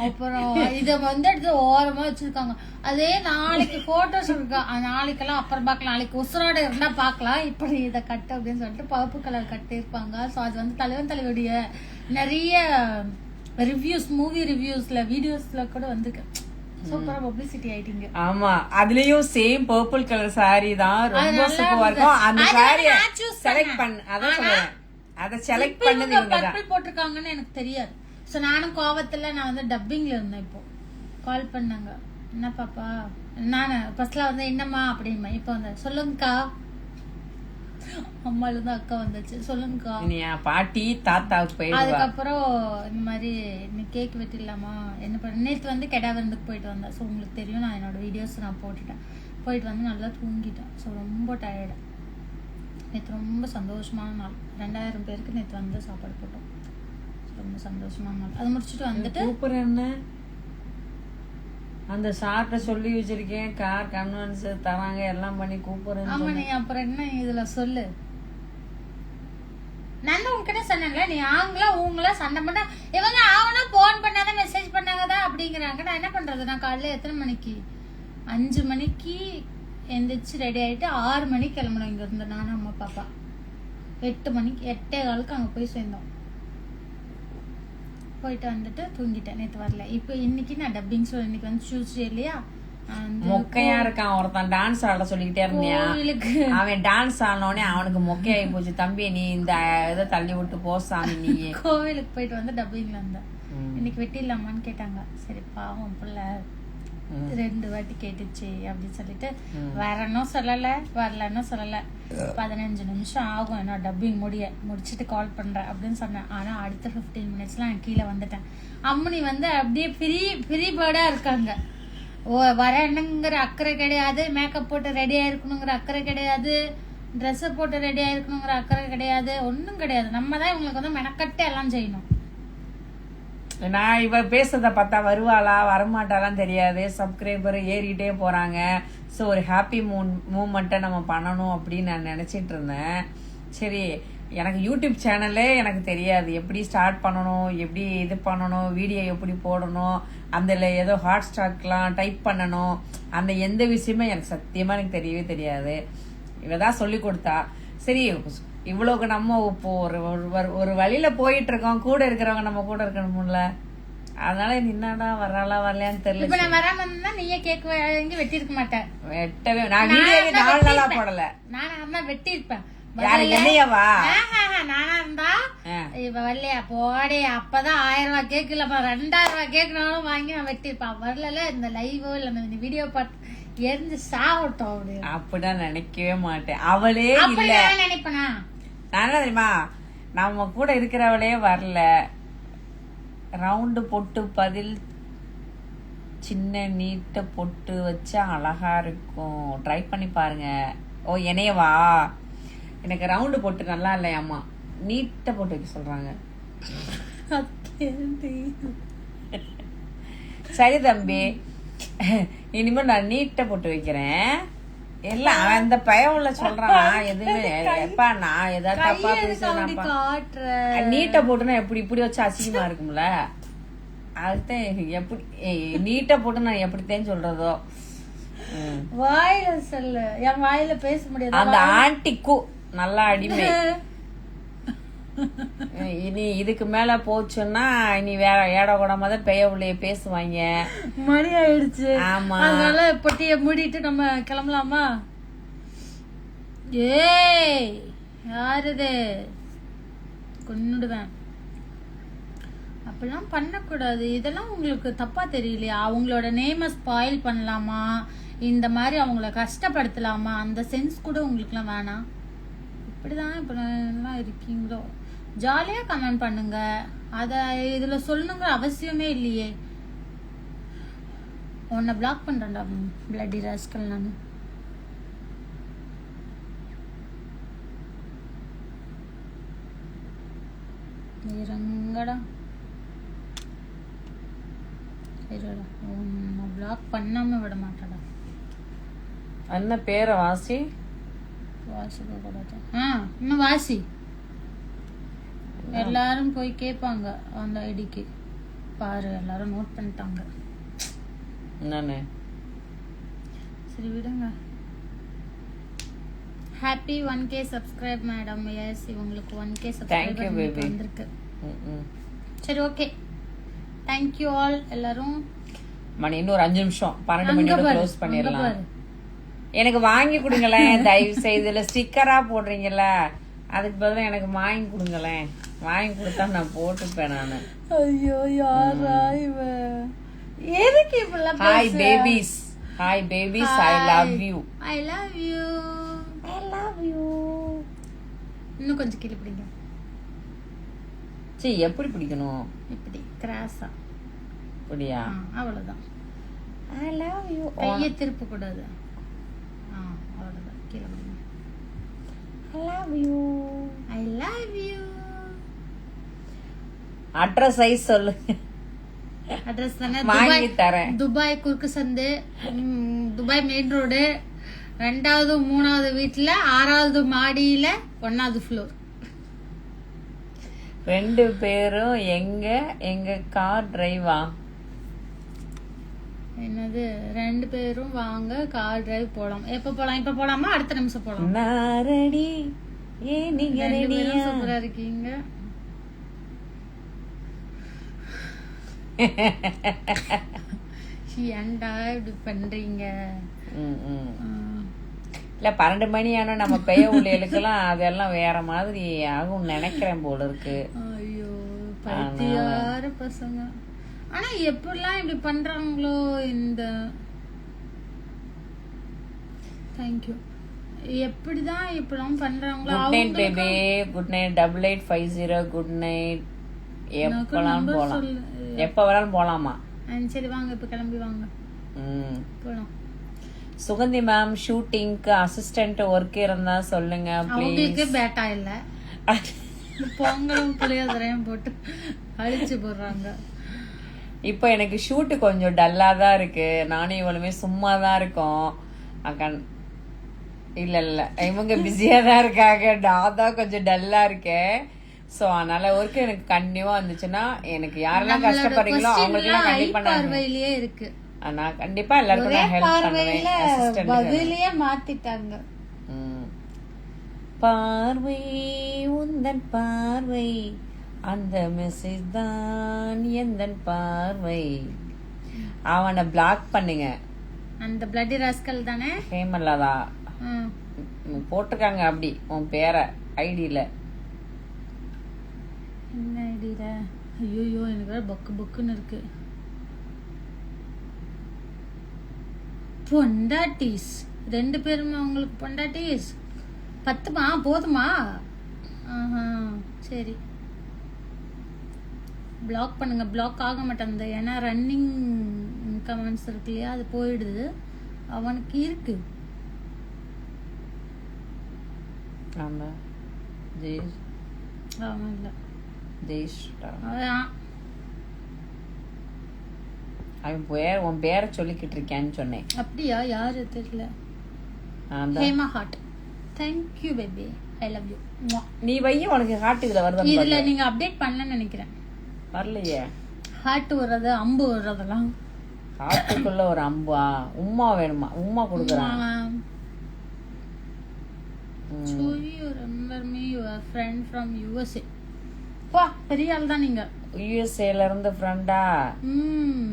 அப்புறம் இத வந்து எடுத்து ஓரமா வச்சிருக்காங்க. அதே நாளைக்கு போட்டோஸ் இருக்கா, நாளைக்கெல்லாம் அப்புறம் பாக்கலாம், நாளைக்கு உசுரோட இருந்தா பாக்கலாம், இப்படி இதை கட்டு அப்படின்னு சொல்லிட்டு பர்பிள் கலர் கட்டி இருப்பாங்க. ஸோ அது வந்து தலைவன் தலைவருடைய நிறைய ரிவ்யூஸ், மூவி ரிவ்யூஸ்ல வீடியோஸ்ல கூட வந்திருக்கு. சூப்பரா பப்ளிசிட்டி ஆயிட்டீங்க. ஆமா, அதுலயும் சேம் பர்பிள் கலர் சாரி தான் ரொம்ப சூப்பரா இருக்கும். அந்த சாரியை செலக்ட் பண்ண, அதான் சொல்றேன், அத செலக்ட் பண்ணது இவங்க தான். பர்பிள் போட்டிருக்காங்கன்னு எனக்கு தெரியாது. ஸோ நானும் கோவத்துல நான் வந்து டப்பிங்ல இருந்தேன். இப்போ கால் பண்ணாங்க, என்ன பாப்பா, நான் ஃபர்ஸ்ட்ல வந்து என்னம்மா அப்படிமா, இப்போ வந்து சொல்லுங்கக்கா, அம்மால இருந்து அக்கா வந்துச்சு, சொல்லுங்கக்கா, பாட்டி தாத்தாவுக்கு போயிடுவா. அதுக்கப்புறம் இந்த மாதிரி இன்னைக்கு கேக் வெட்டிடலாமா, என்ன பண்ண, நேற்று வந்து கெடா விருந்துக்கு போயிட்டு வந்தேன். ஸோ உங்களுக்கு தெரியும், நான் என்னோட வீடியோஸ் நான் போட்டுட்டேன். போயிட்டு வந்து நல்லா தூங்கிட்டேன். ஸோ ரொம்ப டயர்டு. நேற்று ரொம்ப சந்தோஷமான நாள். 2000 பேருக்கு நேற்று வந்து சாப்பாடு போட்டோம். ரொம்ப சந்தோஷமான நாள். அது முடிச்சுட்டு வந்துட்டு என்ன அந்த சார்ட்ட சொல்லி வச்சிருக்கேன், கார் கன்வென்ஸ் தராங்க, எல்லாம் பண்ணி கூப்பிடுறேன். ஆமா, நீ அப்புறம் என்ன இதுல சொல்லு. நான் உங்ககிட்ட சொன்னேன்ல, நீ ஆங்களா ஊங்களா சண்டை பண்ண, இவங்க ஆவனா போன் பண்ணாதான் மெசேஜ் பண்ணாங்கதான் அப்படிங்கிறாங்க. நான் என்ன பண்றது, நான் காலையில எத்தனை மணிக்கு, 5 மணிக்கு எந்திரிச்சு ரெடி ஆயிட்டு 6 மணிக்கு கிளம்பணும் இங்க இருந்து. நானும் அம்மா பாப்பா 8 மணிக்கு 8:15 அங்க போய் சேர்ந்தோம். போயிட்டு வந்துட்டு தூங்கிட்டேன். நேற்று வரல. இப்போ இன்னைக்கு நான் டப்பிங் ஷோ, இன்னைக்கு வந்து டியூஸ்டே இல்லையா, மொக்கையா இருக்கான் ஒருத்தன், டான்ஸ் ஆட சொல்லிக்கிட்டே இருந்தேன். அவன் டான்ஸ் ஆனோடனே அவனுக்கு மொக்கையாகி போச்சு. தம்பி நீ இந்த இதை தள்ளி விட்டு போசாமி, நீ கோவிலுக்கு போயிட்டு வந்து டப்பிங்ல இருந்தேன். இன்னைக்கு வெட்டிடலாமான்னு கேட்டாங்க. சரி பாவம் பிள்ளை 2 வாட்டி கேட்டுச்சு அப்படின்னு சொல்லிட்டு வரணும் சொல்லல, வரலன்னு சொல்லல. 15 நிமிஷம் ஆகும் என்ன டப்பிங் முடிச்சுட்டு கால் பண்றேன் அப்படின்னு சொன்னேன். ஆனா அடுத்த 15 மினிட்ஸ்லாம் நான் கீழே வந்துட்டேன். அம்மனி வந்து அப்படியே ஃப்ரீ பேர்டா இருக்காங்க. வரணுங்கிற அக்கறை கிடையாது, மேக்கப் போட்டு ரெடியா இருக்கணுங்கிற அக்கறை கிடையாது, ட்ரெஸ் போட்டு ரெடியா இருக்கணுங்கிற அக்கறை கிடையாது, ஒன்றும் கிடையாது. நம்ம தான் இவங்களுக்கு வந்து மெனக்கட்டு எல்லாம் செய்யணும். நான் இவ பேசுறத பார்த்தா வருவாளா வரமாட்டாலாம் தெரியாது. சப்ஸ்கிரைபர் ஏறிட்டே போறாங்க. ஸோ ஒரு ஹாப்பி மூமெண்ட்டை நம்ம பண்ணணும் அப்படின்னு நான் நினைச்சிட்டு இருந்தேன். சரி, எனக்கு யூடியூப் சேனலே எனக்கு தெரியாது, எப்படி ஸ்டார்ட் பண்ணணும், எப்படி இது பண்ணணும், வீடியோ எப்படி போடணும், அதில் ஏதோ ஹாட் ஸ்டார்க்லாம் டைப் பண்ணணும், அந்த எந்த விஷயமே எனக்கு சத்தியமா எனக்கு தெரியவே தெரியாது. இவ தான் சொல்லி கொடுத்தா. சரி, இவ்வளவுக்கு நம்ம இப்போ ஒரு வழியில போயிட்டு இருக்கோம், கூட இருக்கிறவங்க நம்ம கூட இருக்கணும்ல, அதனால என்னடா வர்றாளா வரலையான்னு தெரியல. இப்ப நான் வராம இருந்தா நீயே கேக் வாங்கி வெட்டி இருக்க மாட்டேன். வெட்டவே நான் வீடியோவே 4 நாளா போடல. நானா வெட்டி இருப்பேன். யாரு என்னையவா? நானா இருந்தா இப்ப வரலையா போடே, அப்பதான் 1000 ரூபாய் கேக் இல்லப்பா 2000 ரூபாய் கேக்குனாலும் வாங்கி நான் வெட்டி இருப்பேன். வரல இந்த லைவோ இல்ல இந்த வீடியோ பார்த்து எரிஞ்சு சாவட்டும் அப்படி. அப்படிதான் நினைக்கவே மாட்டேன். அவளே இல்ல நினைப்பனா, நான் என்ன தெரியுமா, நம்ம கூட இருக்கிறவளே வரல. ரவுண்டு பொட்டு பதில் சின்ன நீட்ட பொட்டு வச்சா அழகா இருக்கும், ட்ரை பண்ணி பாருங்க. ஓ என்னையவா, எனக்கு ரவுண்டு பொட்டு நல்லா இல்லையாம்மா, நீட்ட பொட்டு வைக்க சொல்றாங்க. சரி தம்பி, இனிமே நான் நீட்ட பொட்டு வைக்கிறேன். எல்லாம் அந்த பயவுல சொல்றான், எதுவுமே எப்பா நான் ஏதாவது தப்பா பேசுறேன். நீட்ட போட்டுனா எப்படி இப்படி வச்சு அசிங்கமா இருக்கும்ல, அதுதான் எப்படி நீட்ட போட்டு நான் எப்படித்தான் சொல்றதோ. வாயில சொல்லு, என் வாயில பேச முடியாது. அந்த ஆண்டிக்கு நல்லா அடிமை. இனி இதுக்கு மேல போச்சுன்னா இனி வேற ஏட கூடமா தான் பெய உள்ளே பேசுவாங்க. மணி ஆயிடுச்சு. ஆமா, அதனால பொட்டிய மூடிட்டு நம்ம கிளம்பலாமா? ஏய் யாருது, கொன்னுடுவேன். அப்படிலாம் பண்ணக்கூடாது. இதெல்லாம் உங்களுக்கு தப்பா தெரியலையா? அவங்களோட நேம ஸ்பாயில் பண்ணலாமா, இந்த மாதிரி அவங்கள கஷ்டப்படுத்தலாமா, அந்த சென்ஸ் கூட உங்களுக்குலாம் வேணாம். இப்படிதான் இப்ப எல்லாம் இருக்கீங்களோ. ஜாலியா கமெண்ட் பண்ணுங்க, அத இதுல சொல்லணுங்கிற அவசியமே இல்லையே. உன்னை பிளாக் பண்றேன்டா பிளட்டி ராஸ்கல். நான் இருங்கடா பிளாக் பண்ணாம விட மாட்டடா. என்ன பேரை வாசி வாசிக்க கூடாது. இன்னும் வாசி. எல்லாரும் போய் கேட்பாங்க அந்த ஐடிக்கு. பாரு எல்லாரும் நோட் பண்ணிட்டாங்க. என்னன்னு சரி விடுங்க. Happy 1K subscribe madam. S இவங்களுக்கு 1K சப்ஸ்கிரைபர் வந்திருக்கு. சரி ஓகே. Thank you all எல்லாரும். மணி இன்னொரு 5 நிமிஷம் 12 மணியோட க்ளோஸ் பண்ணிடலாம். எனக்கு வாங்கி கொடுங்களேன் தயவு செய்து. இதுல ஸ்டிக்கரா போடுறீங்கல்ல, அதுக்கு பதிலா எனக்கு வாங்கி கொடுங்களேன். வாங்கி கொடுத்தா நான் போட்டுப்பேன் நானு. ஐயோ யாரா இவ எதுக்கு இப்பெல்லாம் hi babies. Hi babies. I love you. I love you. I love you. இன்னும் கொஞ்சம் கீழே பிடிங்க. சரி எப்படி பிடிக்கணும்? இப்படி கிராஸா. அப்படியா? அவ்வளவுதான். ஐ லவ் யூ. கையை திருப்ப கூடாது. அவ்வளவுதான். கீழே பிடிங்க. ஐ love you. I love you. Address size சொல்லுங்க. அட்ரஸ் தானே வாங்கி தரேன். துபாய் குறுக்கு சந்து, துபாய் மெயின் ரோடு, 2வது 3வது வீட்டுல 6வது மாடியில 1வது ஃப்ளோர். 2 பேரும் எங்க கார் டிரைவா? என்னது 2 பேரும் வாங்க கார் டிரைவ் போலாம். எப்ப போலாம்? இப்ப போலாமா அடுத்த நிமிஷம் போலாம்? நான் ரெடி. ஏன் நீங்க ரெடியா? சூப்பரா இருக்கீங்க. ஏன்டா இப்படி பண்றீங்க? இல்ல 12 மணி ஆனா நம்ம பெய்ய உள்ளிகளுக்கெல்லாம் அதெல்லாம் வேற மாதிரி ஆகும் நினைக்கிறேன் போல இருக்கு. ஐயோ பைத்தியார பசங்க. ஆனா எப்படிலாம் இப்படி பண்றாங்களோ இந்த. தேங்க்யூ. எப்படிதான் இப்படிலாம் பண்றாங்களோ. Good night baby. Good night 8850. Good night. எப்பலாம் போலாம்? எப்ப வேணாலும் போலாமா? சரி வாங்க இப்ப கிளம்பி வாங்க. போலாம். சுகந்தி மேம் ஷூட்டிங்க்கு அசிஸ்டன்ட் ஒர்க் இருந்தா சொல்லுங்க ப்ளீஸ். உங்களுக்கு பேட்டா இல்ல. பொங்கலும் புளியோதரையும் போட்டு அழிச்சு போடுறாங்க. இப்போ எனக்கு ஷூட் கொஞ்சம் டல்லா தான் இருக்கு. நானும் இவளுமே சும்மா தான் இருக்கோம். இல்ல இவங்க பிஸியா தான் இருக்காங்க. நான் தான் கொஞ்சம் டல்லா இருக்கேன். சோ அதனால ஒர்க் எனக்கு கண்டிப்பா வந்துச்சுன்னா எனக்கு யாரெல்லாம் கஷ்டப்படுறீங்களோ அவங்களுக்கு எல்லாம் கண்டிப்பா பார்வையிலேயே இருக்கு. நான் கண்டிப்பா எல்லாருக்கும் நான் ஹெல்ப் பண்ணுவேன். அசிஸ்டன்ட் பதிலையே மாத்திட்டாங்க. பார்வை உந்தன் பார்வை அந்த மெசேஜ் தான் எந்தன் பார்வை. அவனை பிளாக் பண்ணுங்க. அந்த பிளட்டி ராஸ்கல் தானே? ஹேமல்லாதா போட்டிருக்காங்க அப்படி உன் பேரை ஐடியில. என்ன ஐடியில? ஐயோ எனக்கு வேற பக்கு பக்குன்னு இருக்கு. பொண்டாட்டிஸ் 2 பேருமே உங்களுக்கு பொண்டாட்டிஸ். 10மா போதுமா? சரி பிளாக் பண்ணுங்க. பிளாக் ஆக மாட்டேன். ஏன்னா ரன்னிங் கமெண்ட்ஸ் இருக்கு இல்லையா, அது போயிடுது. அவனுக்கு இருக்கு. ஆமா ஜெய் அவன் இல்ல ஜெய்ஷ்டா. அதான் அவன் உன் பேரை சொல்லிக்கிட்டு இருக்கேன்னு சொன்னேன். அப்படியா? யாரு தெரியல. Hema heart. Thank you baby. I love you. நீ வைய உனக்கு ஹார்ட் இதுல வருதா? இதுல நீங்க அப்டேட் பண்ணலன்னு நினைக்கிறேன். வரலையே. ஹார்ட் வர்றது அம்பு வர்றதெல்லாம். ஹார்ட்டுக்குள்ள ஒரு அம்பா? உம்மா வேணுமா? உம்மா கொடுக்குறான். So you remember me, your friend from USA. பா பெரிய ஆள் தான் நீங்க. யுஎஸ்ஏல இருந்து ஃப்ரெண்டா?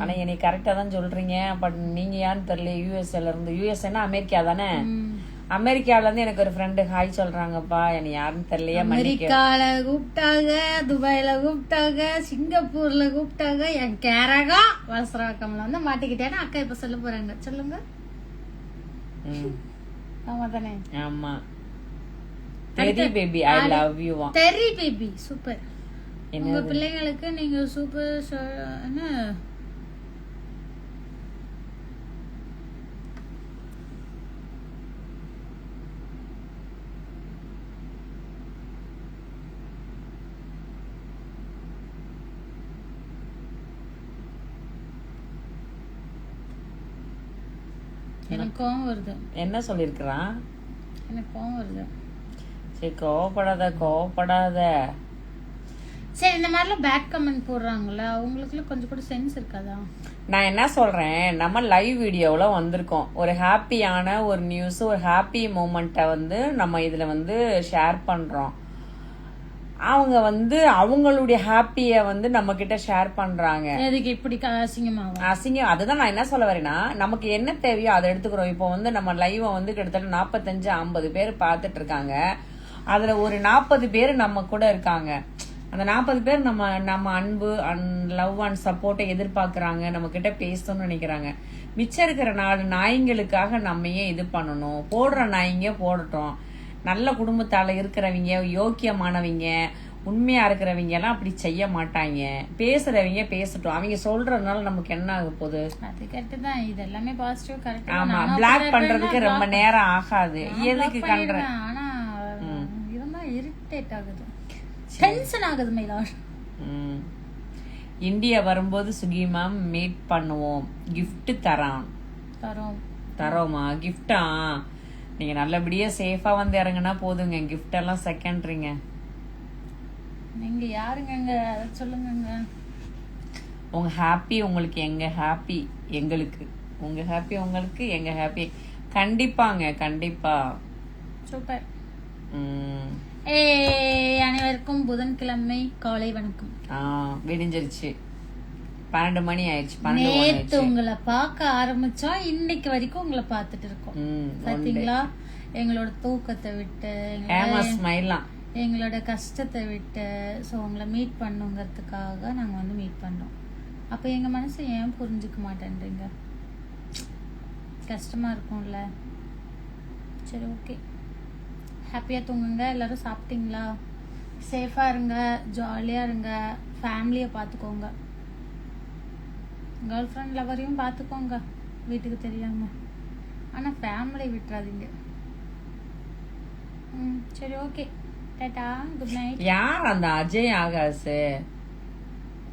ஆனா என்னை கரெக்டா தான் சொல்றீங்க. பட் நீங்க யாருன்னு தெரியல. யுஎஸ்ஏல இருந்து. யுஎஸ்ஏன்னா அமெரிக்கா தானே? அமெரிக்கால இருந்து எனக்கு ஒரு ஃப்ரெண்டு ஹாய் சொல்றாங்கப்பா. என்ன யாருன்னு தெரியலையா? அமெரிக்கால கூப்பிட்டாங்க, துபாயில கூப்பிட்டாங்க, சிங்கப்பூர்ல கூப்பிட்டாங்க. என் கேரகா வலசராக்கம்ல வந்து மாட்டிக்கிட்டேன்னு அக்கா இப்ப சொல்ல போறாங்க. சொல்லுங்க. ஆமா தானே? ஆமா. தெரி பேபி ஐ லவ் யூ. தெரி பேபி சூப்பர். உங்க பிள்ளைங்களுக்கு நீங்க சூப்பர். என்ன எனக்கு கோவம் வருது. என்ன சொல்லியிருக்கிறான்? எனக்கு கோவம் வருது. சரி கோவப்படாத. சரி, இந்த மாதிரிலாம் பேட் கமெண்ட் போடுறாங்கல்ல, அவங்களுக்குள்ள கொஞ்சம் கூட சென்ஸ் இருக்காதா? நான் என்ன சொல்றேன், நம்ம லைவ் வீடியோல வந்திருக்கோம், ஒரு ஹாப்பியான ஒரு நியூஸ், ஒரு ஹாப்பி மூமெண்ட்டை வந்து நம்ம இதுல வந்து ஷேர் பண்றோம். அவங்க வந்து அவங்களுடைய ஹாப்பிய வந்து நம்ம கிட்ட ஷேர் பண்றாங்க. எதுக்கு இப்படி அசிங்கம்? அதுதான் நான் என்ன சொல்ல வரேன்னா, நமக்கு என்ன தேவையோ அதை எடுத்துக்கிறோம். இப்போ வந்து நம்ம லைவ வந்து கிட்டத்தட்ட 45-50 பேர் பார்த்துட்டு இருக்காங்க. அதுல ஒரு 40 பேர் நம்ம கூட இருக்காங்க. அந்த 40 பேர் நம்ம அன்பு லவ் அண்ட் சப்போர்ட்டை எதிர்பார்க்கறாங்க, நம்ம கிட்ட பேசணும்னு நினைக்கிறாங்க. மிச்சம் இருக்கிற 4 நாய்ங்களுக்காக நம்ம ஏன் இது பண்ணணும்? போடுற நாய்ங்க போடட்டும். நல்ல குடும்பத்தால இருக்கிறவங்க, யோக்கியமானவங்க, உண்மையா இருக்கிறவங்க எல்லாம் அப்படி செய்ய மாட்டாங்க. பேசுறவங்க பேசட்டும், அவங்க சொல்றதுனால நமக்கு என்ன ஆக போகுது? அது கரெக்ட் தான், இது எல்லாமே பாசிட்டிவ் கரெக்ட். ஆமா, பிளாக் பண்றதுக்கு ரொம்ப நேரம் ஆகாது. எதுக்கு கண்றேன்? ஆனா இதெல்லாம் இரிட்டேட் ஆகுது, டென்ஷன் ஆகுது மயிலாஷ். இந்தியா வரும்போது சுகி மேம் மீட் பண்ணுவோம், கிஃப்ட் தரோமா? கிஃப்டா? நீங்க நல்லபடியா சேஃபா வந்து இறங்குனா போதுங்க, கிஃப்ட் எல்லாம் செகண்டரிங்க. நீங்க யாருங்க அத சொல்லுங்க. உங்க ஹாப்பி உங்களுக்கு, எங்க ஹாப்பி எங்களுக்கு. உங்க ஹாப்பி உங்களுக்கு, எங்க ஹாப்பி. கண்டிப்பாங்க, கண்டிப்பா. சூப்பர். அனைவருக்கும் புதன்கிழமை காலை வணக்கம். விடிஞ்சிருச்சு, 12 மணி ஆயிடுச்சு. நேத்து உங்களை பார்க்க ஆரம்பிச்சோம், இன்னைக்கு வரைக்கும் உங்களை பார்த்துட்டு இருக்கோம். பாத்தீங்களா, எங்களோட தூக்கத்தை விட்டு, எங்களோட கஷ்டத்தை விட்டு, ஸோ உங்களை மீட் பண்ணுங்கிறதுக்காக நாங்க வந்து மீட் பண்றோம். அப்ப எங்க மனசு ஏன் புரிஞ்சுக்க மாட்டேன்றீங்க? கஷ்டமா இருக்கும்ல. சரி, ஓகே, ஹாப்பியா தூங்குங்க. எல்லாரும் சாப்பிட்டீங்களா? சேஃபா இருங்க, ஜாலியா இருங்க, ஃபேமிலியை பார்த்துக்கோங்க, கேர்ள் ஃப்ரெண்ட் லவரையும் பார்த்துக்கோங்க வீட்டுக்கு தெரியாம. ஆனா ஃபேமிலி விட்டுறாதீங்க. சரி, ஓகே, டாடா, குட் நைட். யார் அந்த அஜய் ஆகாஷ்?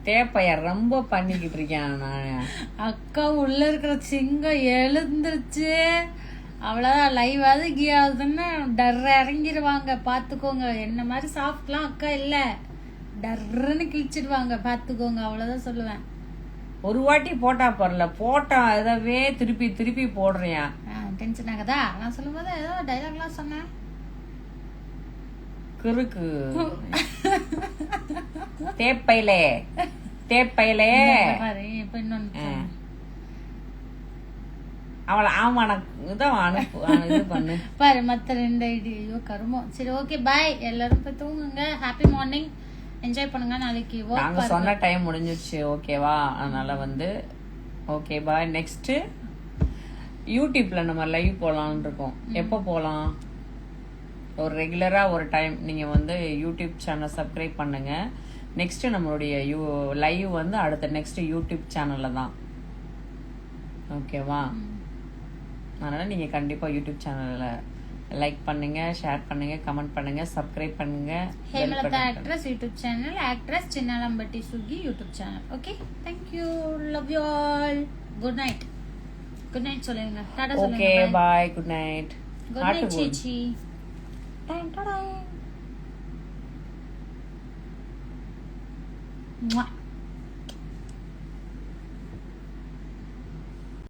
தேப்பையர் ரொம்ப பண்ணிக்கிட்டு இருக்கேன் நான். அக்கா உள்ள இருக்கிற சிங்கம் எழுந்துருச்சு, அவ்வளவுதான். லைவாவது கீயாவதுன்னு டர்ற இறங்கிடுவாங்க, பாத்துக்கோங்க. என்ன மாதிரி சாஃப்ட்லாம் அக்கா இல்ல, டர்ன்னு கிழிச்சிடுவாங்க, பாத்துக்கோங்க. அவ்வளவுதான் சொல்லுவேன். ஒரு வாட்டி போட்டா போறல, போட்டா இதவே திருப்பி திருப்பி போடுறியா? டென்ஷன் ஆகுதா? நான் சொல்லும் போது ஏதோ டைலாக்லாம் சொன்னேன். குறுக்கு தேப்பையிலே இப்ப இன்னொன்னு அவளை இது பண்ணு பாரு, மத்த 2 ஐடியோ கருமோ. சரி, ஓகே, பாய். எல்லாரும் போய் தூங்குங்க. ஹாப்பி மார்னிங், என்ஜாய் பண்ணுங்க. நாளைக்கு நாங்க சொன்ன டைம் முடிஞ்சிருச்சு, ஓகேவா? அதனால வந்து ஓகே, பாய். நெக்ஸ்ட் யூடியூப்ல நம்ம லைவ் போலாம்னு இருக்கோம். எப்போ போலாம்? ஒரு ரெகுலரா ஒரு டைம் நீங்க வந்து யூடியூப் சேனல் சப்ஸ்கிரைப் பண்ணுங்க. நெக்ஸ்ட் நம்மளுடைய லைவ் வந்து அடுத்த நெக்ஸ்ட் யூடியூப் சேனல்ல தான், ஓகேவா? அதனால நீங்க கண்டிப்பா யூடியூப் சேனல்ல லைக் பண்ணுங்க, ஷேர் பண்ணுங்க, கமெண்ட் பண்ணுங்க, சப்ஸ்கிரைப் பண்ணுங்க. Hemalatha actress YouTube channel, actress Chinnalampatti Suki YouTube channel. Okay, thank you, love you all. Good night. Good night சொல்லுங்க, டாடா சொல்லுங்க. Okay, bye, good night. Good night சீச்சி. டாடா.